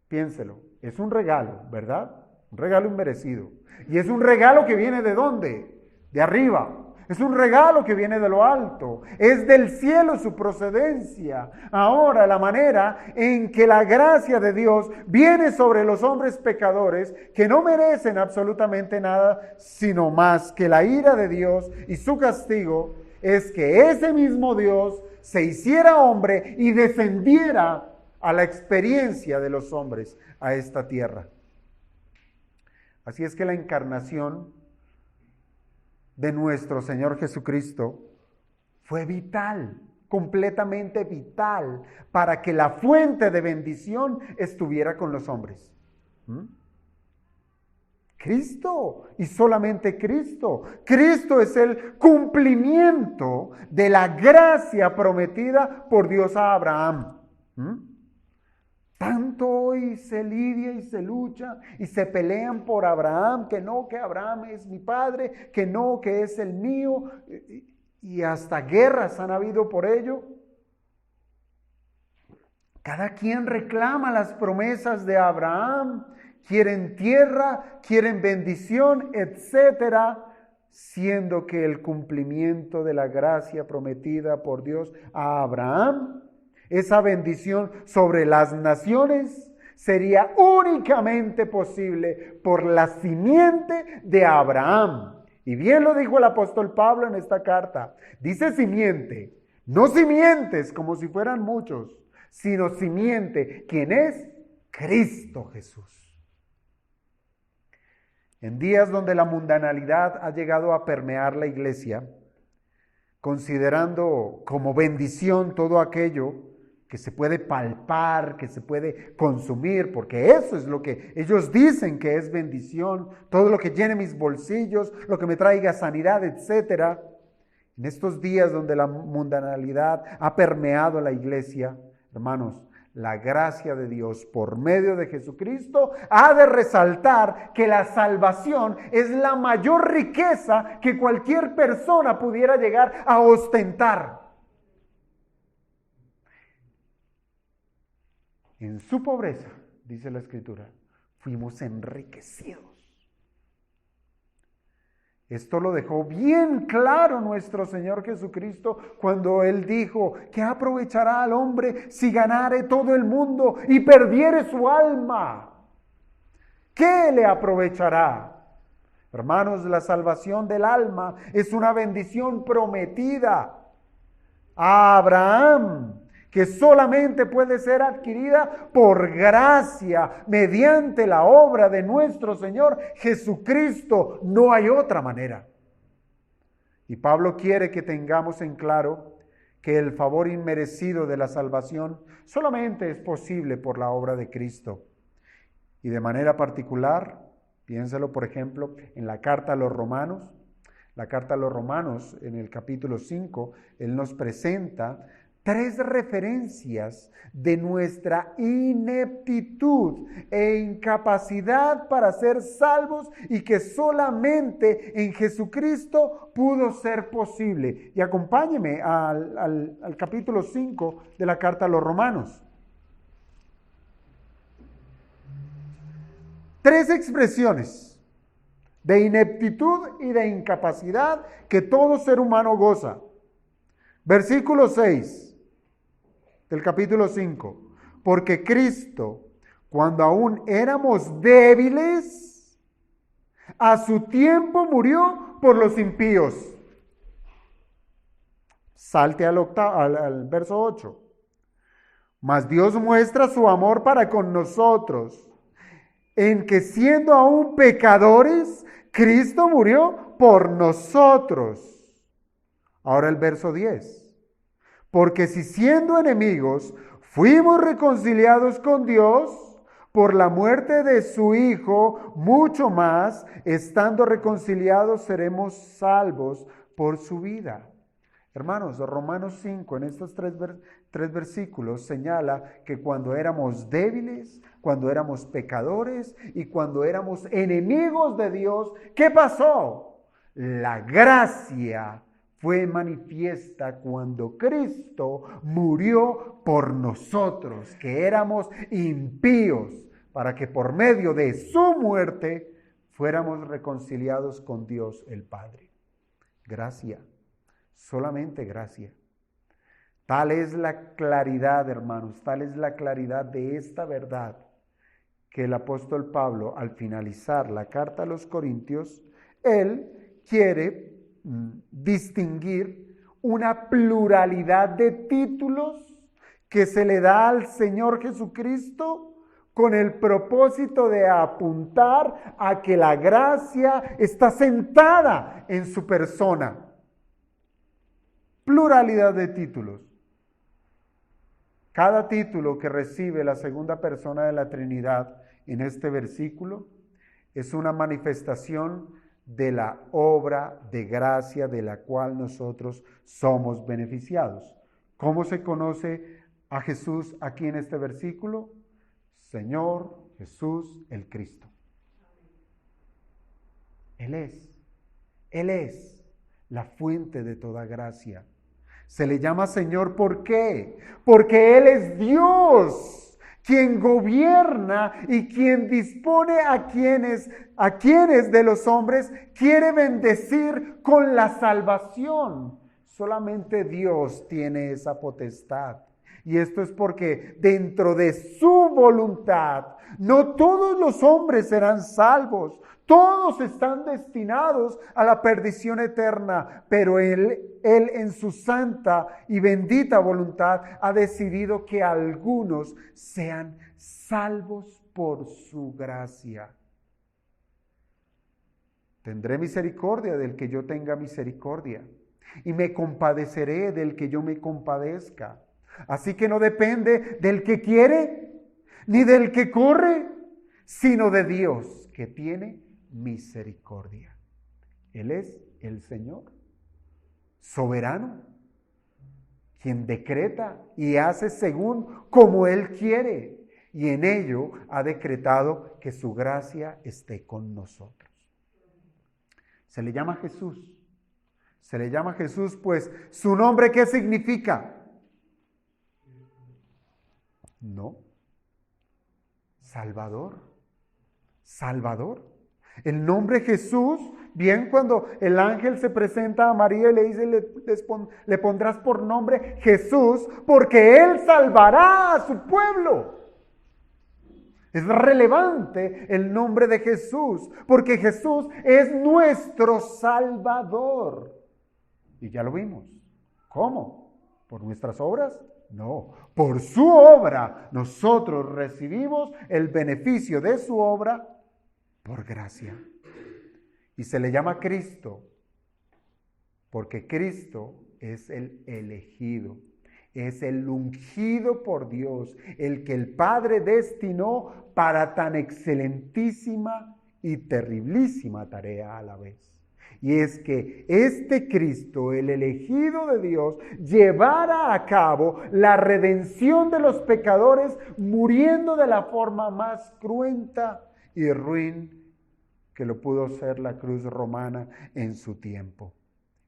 piénselo, es un regalo, ¿verdad? Un regalo inmerecido. Y es un regalo que viene ¿de dónde? De arriba. Es un regalo que viene de lo alto. Es del cielo su procedencia. Ahora, la manera en que la gracia de Dios viene sobre los hombres pecadores que no merecen absolutamente nada, sino más que la ira de Dios y su castigo, es que ese mismo Dios se hiciera hombre y descendiera a la experiencia de los hombres a esta tierra. Así es que la encarnación de nuestro Señor Jesucristo fue vital, completamente vital, para que la fuente de bendición estuviera con los hombres. Cristo, y solamente Cristo. Cristo es el cumplimiento de la gracia prometida por Dios a Abraham. Tanto hoy se lidia y se lucha y se pelean por Abraham, que no, que Abraham es mi padre, que no, que es el mío, y hasta guerras han habido por ello. Cada quien reclama las promesas de Abraham, quieren tierra, quieren bendición, etcétera, siendo que el cumplimiento de la gracia prometida por Dios a Abraham, esa bendición sobre las naciones, sería únicamente posible por la simiente de Abraham. Y bien lo dijo el apóstol Pablo en esta carta. Dice simiente, no simientes como si fueran muchos, sino simiente, quien es Cristo Jesús. En días donde la mundanalidad ha llegado a permear la iglesia, considerando como bendición todo aquello que se puede palpar, que se puede consumir, porque eso es lo que ellos dicen que es bendición, todo lo que llene mis bolsillos, lo que me traiga sanidad, etcétera. En estos días donde la mundanalidad ha permeado la iglesia, hermanos, la gracia de Dios por medio de Jesucristo ha de resaltar que la salvación es la mayor riqueza que cualquier persona pudiera llegar a ostentar. En su pobreza, dice la Escritura, fuimos enriquecidos. Esto lo dejó bien claro nuestro Señor Jesucristo cuando Él dijo: ¿qué aprovechará al hombre si ganare todo el mundo y perdiere su alma? ¿Qué le aprovechará? Hermanos, la salvación del alma es una bendición prometida a Abraham, que solamente puede ser adquirida por gracia, mediante la obra de nuestro Señor Jesucristo. No hay otra manera. Y Pablo quiere que tengamos en claro que el favor inmerecido de la salvación solamente es posible por la obra de Cristo. Y de manera particular, piénselo por ejemplo en la carta a los Romanos. La carta a los Romanos, en el capítulo 5, él nos presenta 3 referencias de nuestra ineptitud e incapacidad para ser salvos y que solamente en Jesucristo pudo ser posible. Y acompáñeme al capítulo 5 de la carta a los Romanos. 3 expresiones de ineptitud y de incapacidad que todo ser humano goza. Versículo 6 del capítulo 5. Porque Cristo, cuando aún éramos débiles, a su tiempo murió por los impíos. Salte al verso 8. Mas Dios muestra su amor para con nosotros, en que siendo aún pecadores, Cristo murió por nosotros. Ahora el verso 10. Porque si siendo enemigos fuimos reconciliados con Dios por la muerte de su Hijo, mucho más, estando reconciliados, seremos salvos por su vida. Hermanos, Romanos 5, en estos tres versículos, señala que cuando éramos débiles, cuando éramos pecadores y cuando éramos enemigos de Dios, ¿qué pasó? La gracia fue manifiesta cuando Cristo murió por nosotros, que éramos impíos, para que por medio de su muerte fuéramos reconciliados con Dios el Padre. Gracia. Solamente gracia. Tal es la claridad, hermanos, tal es la claridad de esta verdad que el apóstol Pablo, al finalizar la carta a los Corintios, él quiere distinguir una pluralidad de títulos que se le da al Señor Jesucristo con el propósito de apuntar a que la gracia está sentada en su persona. Pluralidad de títulos. Cada título que recibe la segunda persona de la Trinidad en este versículo es una manifestación de la obra de gracia de la cual nosotros somos beneficiados. ¿Cómo se conoce a Jesús aquí en este versículo? Señor Jesús el Cristo. Él es la fuente de toda gracia. Se le llama Señor, ¿por qué? Porque Él es Dios, quien gobierna y quien dispone a quienes de los hombres quiere bendecir con la salvación. Solamente Dios tiene esa potestad. Y esto es porque dentro de su voluntad, no todos los hombres serán salvos. Todos están destinados a la perdición eterna, pero Él en su santa y bendita voluntad ha decidido que algunos sean salvos por su gracia. Tendré misericordia del que yo tenga misericordia, y me compadeceré del que yo me compadezca. Así que no depende del que quiere, ni del que corre, sino de Dios que tiene misericordia. Él es el Señor soberano, quien decreta y hace según como Él quiere, y en ello ha decretado que su gracia esté con nosotros. Se le llama Jesús. Se le llama Jesús, pues, ¿su nombre qué significa? No. Salvador. Salvador. El nombre Jesús, bien cuando el ángel se presenta a María y le dice, le pondrás por nombre Jesús, porque Él salvará a su pueblo. Es relevante el nombre de Jesús, porque Jesús es nuestro Salvador. Y ya lo vimos. ¿Cómo? ¿Por nuestras obras? No, por su obra nosotros recibimos el beneficio de su obra por gracia. Y se le llama Cristo, porque Cristo es el elegido, es el ungido por Dios, el que el Padre destinó para tan excelentísima y terriblísima tarea a la vez. Y es que este Cristo, el elegido de Dios, llevara a cabo la redención de los pecadores, muriendo de la forma más cruenta y ruin que lo pudo ser la cruz romana en su tiempo.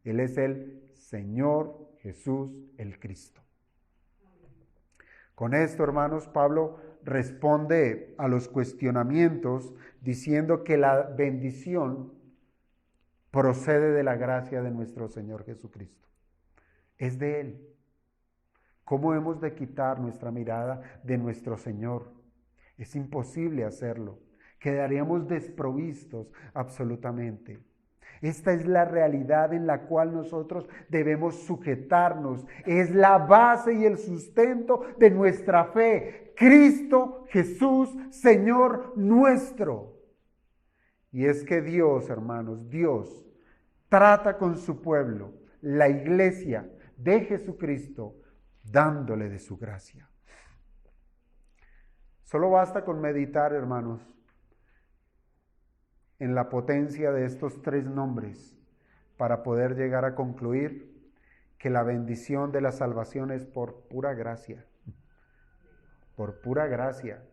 Él es el Señor Jesús el Cristo. Con esto, hermanos, Pablo responde a los cuestionamientos diciendo que la bendición procede de la gracia de nuestro Señor Jesucristo. Es de Él. ¿Cómo hemos de quitar nuestra mirada de nuestro Señor? Es imposible hacerlo. quedaríamos desprovistos absolutamente. Esta es la realidad en la cual nosotros debemos sujetarnos. Es la base y el sustento de nuestra fe. Cristo Jesús, Señor nuestro. Y es que Dios, hermanos, Dios trata con su pueblo, la iglesia de Jesucristo, dándole de su gracia. Solo basta con meditar, hermanos, en la potencia de estos tres nombres para poder llegar a concluir que la bendición de la salvación es por pura gracia. Por pura gracia.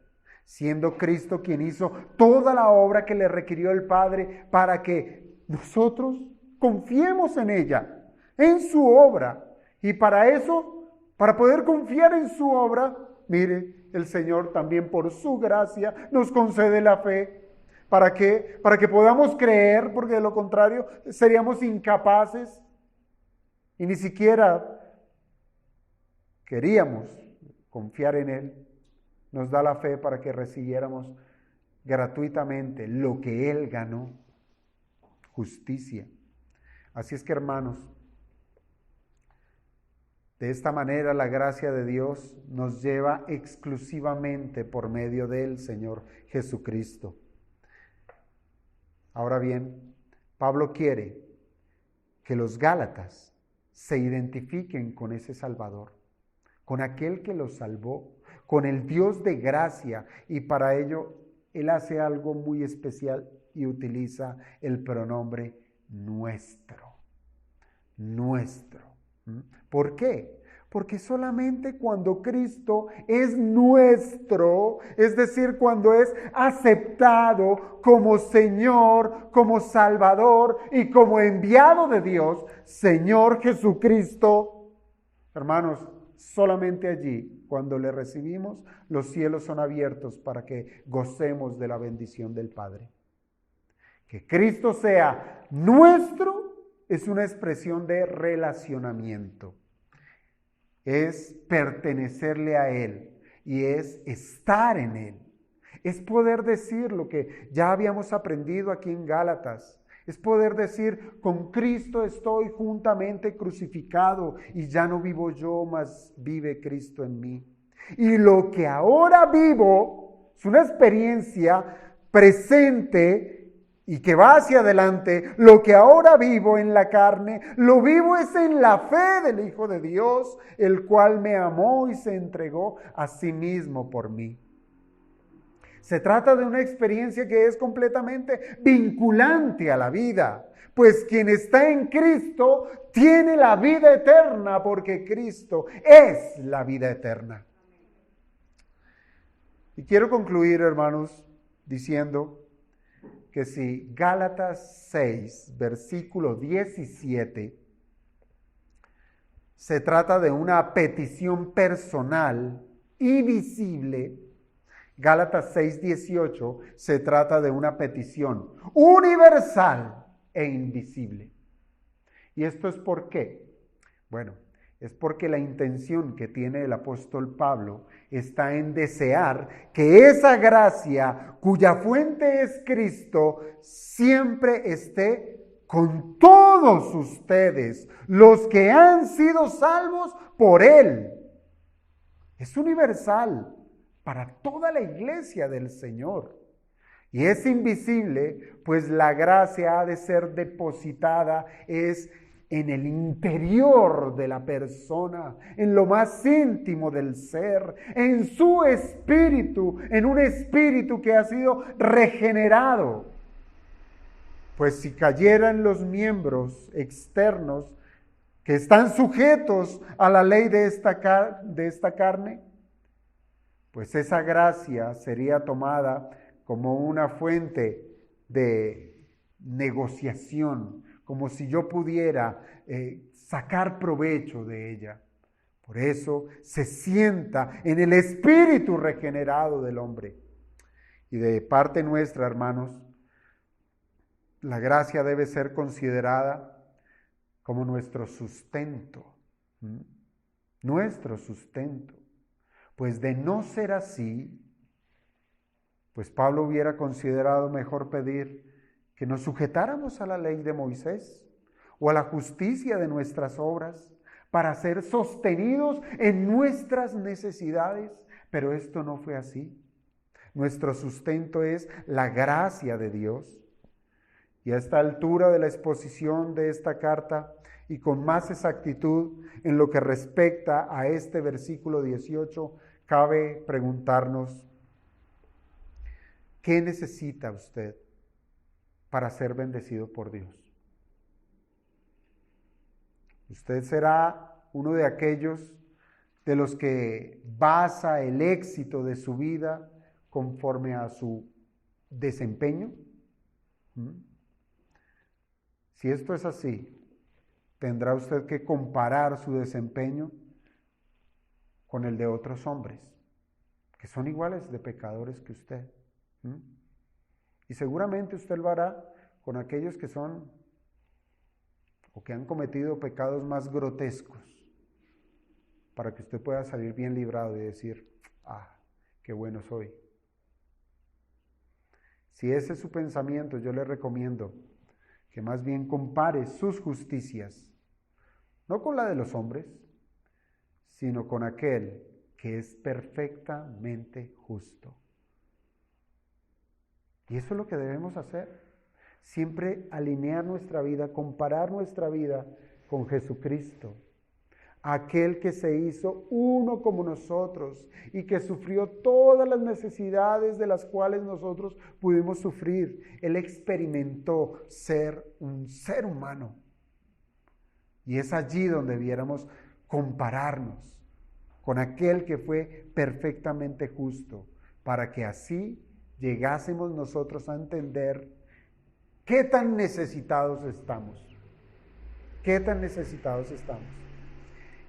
Siendo Cristo quien hizo toda la obra que le requirió el Padre para que nosotros confiemos en ella, en su obra. Y para eso, para poder confiar en su obra, mire, el Señor también por su gracia nos concede la fe. ¿Para qué? Para que podamos creer, porque de lo contrario seríamos incapaces y ni siquiera queríamos confiar en Él. Nos da la fe para que recibiéramos gratuitamente lo que Él ganó, justicia. Así es que, hermanos, de esta manera la gracia de Dios nos lleva exclusivamente por medio del Señor Jesucristo. Ahora bien, Pablo quiere que los Gálatas se identifiquen con ese Salvador, con aquel que los salvó, con el Dios de gracia, y para ello Él hace algo muy especial y utiliza el pronombre nuestro. Nuestro. ¿Por qué? Porque solamente cuando Cristo es nuestro, es decir, cuando es aceptado como Señor, como Salvador y como enviado de Dios, Señor Jesucristo, hermanos, solamente allí, cuando le recibimos, los cielos son abiertos para que gocemos de la bendición del Padre. Que Cristo sea nuestro es una expresión de relacionamiento. Es pertenecerle a Él y es estar en Él. Es poder decir lo que ya habíamos aprendido aquí en Gálatas. Es poder decir, con Cristo estoy juntamente crucificado y ya no vivo yo, mas vive Cristo en mí. Y lo que ahora vivo es una experiencia presente y que va hacia adelante. Lo que ahora vivo en la carne, lo vivo es en la fe del Hijo de Dios, el cual me amó y se entregó a sí mismo por mí. Se trata de una experiencia que es completamente vinculante a la vida, pues quien está en Cristo tiene la vida eterna, porque Cristo es la vida eterna. Y quiero concluir, hermanos, diciendo que si Gálatas 6, versículo 17, se trata de una petición personal y visible, Gálatas 6, 18 se trata de una petición universal e invisible. ¿Y esto es por qué? Bueno, es porque la intención que tiene el apóstol Pablo está en desear que esa gracia cuya fuente es Cristo siempre esté con todos ustedes, los que han sido salvos por Él. Es universal para toda la iglesia del Señor. Y es invisible, pues la gracia ha de ser depositada en el interior de la persona, en lo más íntimo del ser, en su espíritu, en un espíritu que ha sido regenerado. Pues si cayeran los miembros externos que están sujetos a la ley de esta carne, pues esa gracia sería tomada como una fuente de negociación, como si yo pudiera sacar provecho de ella. Por eso se sienta en el espíritu regenerado del hombre. Y de parte nuestra, hermanos, la gracia debe ser considerada como nuestro sustento. Nuestro sustento. Pues de no ser así, Pues Pablo hubiera considerado mejor pedir que nos sujetáramos a la ley de Moisés o a la justicia de nuestras obras para ser sostenidos en nuestras necesidades. Pero esto no fue así. Nuestro sustento es la gracia de Dios. Y a esta altura de la exposición de esta carta, y con más exactitud en lo que respecta a este versículo 18, cabe preguntarnos, ¿qué necesita usted para ser bendecido por Dios? Usted será uno de aquellos de los que basa el éxito de su vida conforme a su desempeño. Si esto es así, tendrá usted que comparar su desempeño con el de otros hombres, que son iguales de pecadores que usted. Y seguramente usted lo hará con aquellos que son o que han cometido pecados más grotescos, para que usted pueda salir bien librado y decir, qué bueno soy. Si ese es su pensamiento, yo le recomiendo que más bien compare sus justicias, no con la de los hombres, sino con aquel que es perfectamente justo. Y eso es lo que debemos hacer. Siempre alinear nuestra vida, comparar nuestra vida con Jesucristo, aquel que se hizo uno como nosotros y que sufrió todas las necesidades de las cuales nosotros pudimos sufrir. Él experimentó ser un ser humano. Y es allí donde debiéramos compararnos con aquel que fue perfectamente justo, para que así llegásemos nosotros a entender qué tan necesitados estamos. Qué tan necesitados estamos.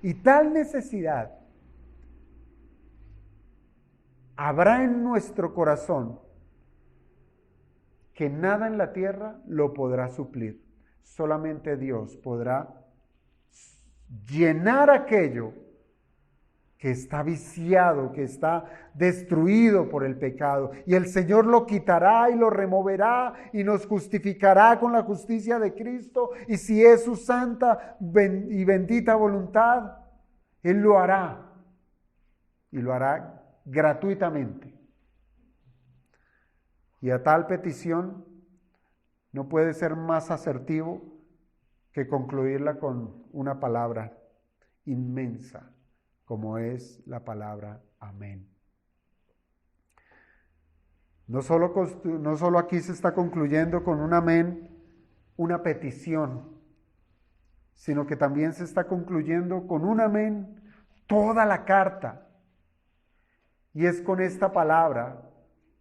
Y tal necesidad habrá en nuestro corazón que nada en la tierra lo podrá suplir. Solamente Dios podrá llenar aquello que está viciado, que está destruido por el pecado. Y el Señor lo quitará y lo removerá y nos justificará con la justicia de Cristo. Y si es su santa y bendita voluntad, Él lo hará. Y lo hará gratuitamente. Y a tal petición no puede ser más asertivo que concluirla con una palabra inmensa, como es la palabra amén. No solo aquí se está concluyendo con un amén, una petición, sino que también se está concluyendo con un amén toda la carta. Y es con esta palabra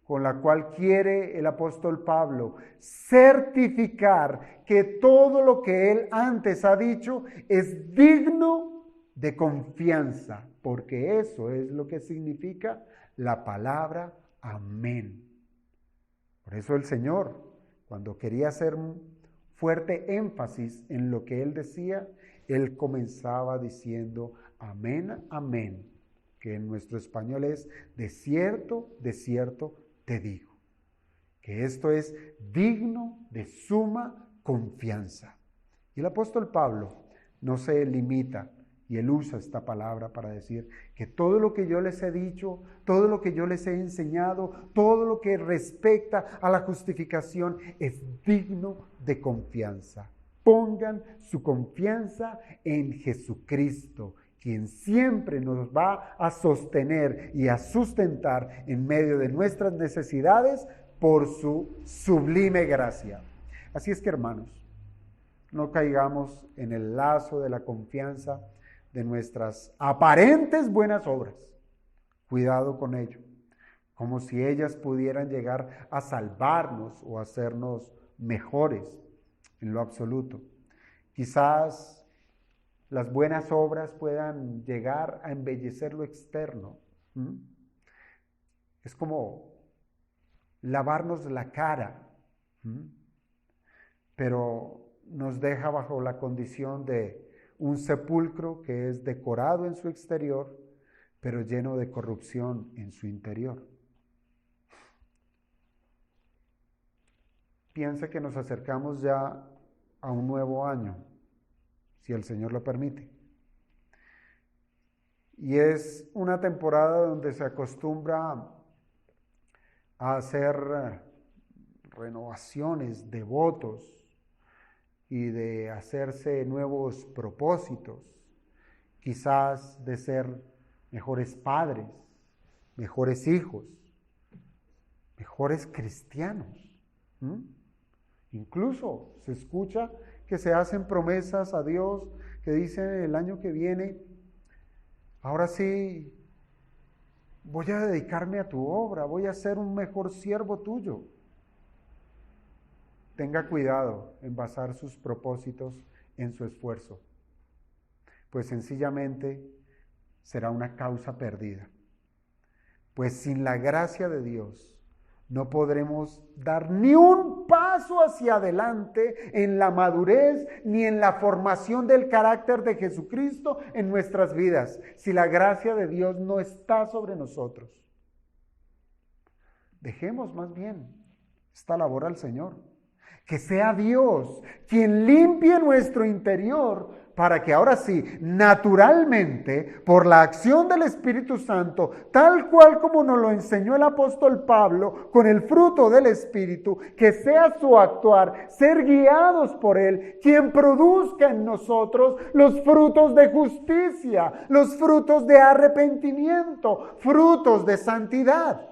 con la cual quiere el apóstol Pablo certificar que todo lo que él antes ha dicho es digno de confianza, porque eso es lo que significa la palabra amén. Por eso el Señor, cuando quería hacer un fuerte énfasis en lo que él decía, él comenzaba diciendo amén, amén, que en nuestro español es de cierto te digo, que esto es digno de suma confianza. Y el apóstol Pablo no se limita, y él usa esta palabra para decir que todo lo que yo les he dicho, todo lo que yo les he enseñado, todo lo que respecta a la justificación es digno de confianza. Pongan su confianza en Jesucristo, quien siempre nos va a sostener y a sustentar en medio de nuestras necesidades por su sublime gracia. Así es que, hermanos, no caigamos en el lazo de la confianza de nuestras aparentes buenas obras. Cuidado con ello, como si ellas pudieran llegar a salvarnos o hacernos mejores en lo absoluto. Quizás las buenas obras puedan llegar a embellecer lo externo. Es como lavarnos la cara, pero nos deja bajo la condición de un sepulcro que es decorado en su exterior, pero lleno de corrupción en su interior. piense que nos acercamos ya a un nuevo año, si el Señor lo permite. Y es una temporada donde se acostumbra a hacer renovaciones de votos y de hacerse nuevos propósitos, quizás de ser mejores padres, mejores hijos, mejores cristianos. Incluso se escucha que se hacen promesas a Dios que dicen el año que viene, ahora sí, voy a dedicarme a tu obra, voy a ser un mejor siervo tuyo. Tenga cuidado en basar sus propósitos en su esfuerzo, pues sencillamente será una causa perdida. Pues sin la gracia de Dios no podremos dar ni un paso hacia adelante en la madurez ni en la formación del carácter de Jesucristo en nuestras vidas, si la gracia de Dios no está sobre nosotros. Dejemos más bien esta labor al Señor. Que sea Dios quien limpie nuestro interior para que ahora sí, naturalmente, por la acción del Espíritu Santo, tal cual como nos lo enseñó el apóstol Pablo, con el fruto del Espíritu, que sea su actuar, ser guiados por Él, quien produzca en nosotros los frutos de justicia, los frutos de arrepentimiento, frutos de santidad.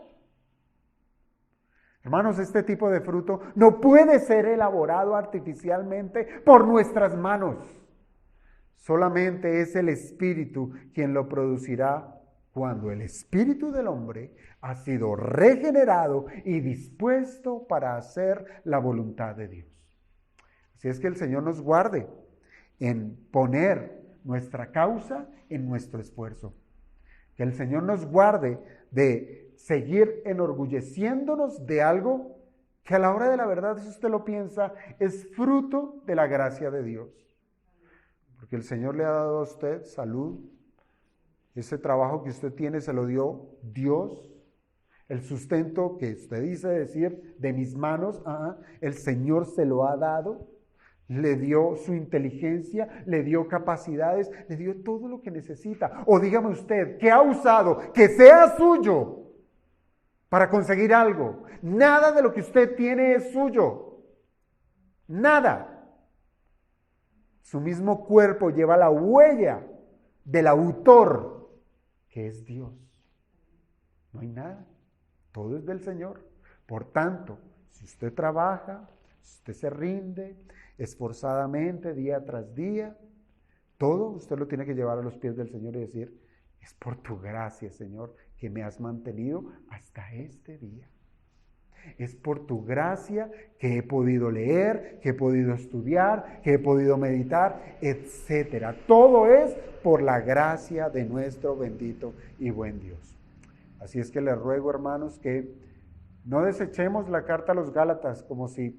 Hermanos, este tipo de fruto no puede ser elaborado artificialmente por nuestras manos. Solamente es el Espíritu quien lo producirá cuando el espíritu del hombre ha sido regenerado y dispuesto para hacer la voluntad de Dios. Así es que el Señor nos guarde en poner nuestra causa en nuestro esfuerzo. Que el Señor nos guarde de seguir enorgulleciéndonos de algo que a la hora de la verdad, si usted lo piensa, es fruto de la gracia de Dios. Porque el Señor le ha dado a usted salud. Ese trabajo que usted tiene se lo dio Dios. El sustento que usted dice decir de mis manos, el Señor se lo ha dado. Le dio su inteligencia, le dio capacidades, le dio todo lo que necesita. O dígame usted, ¿qué ha usado? Que sea suyo para conseguir algo. Nada de lo que usted tiene es suyo. Nada. Su mismo cuerpo lleva la huella del autor, que es Dios. No hay nada. Todo es del Señor. Por tanto, si usted trabaja, si usted se rinde esforzadamente día tras día, todo usted lo tiene que llevar a los pies del Señor y decir, es por tu gracia, Señor, que me has mantenido hasta este día. Es por tu gracia que he podido leer, que he podido estudiar, que he podido meditar, etcétera. Todo es por la gracia de nuestro bendito y buen Dios. Así es que les ruego, hermanos, que no desechemos la carta a los Gálatas como si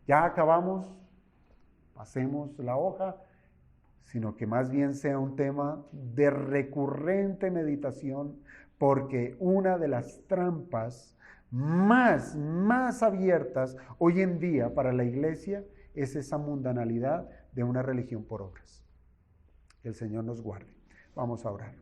ya acabamos, pasemos la hoja, sino que más bien sea un tema de recurrente meditación, porque una de las trampas más abiertas hoy en día para la iglesia es esa mundanalidad de una religión por obras. Que el Señor nos guarde. Vamos a orar.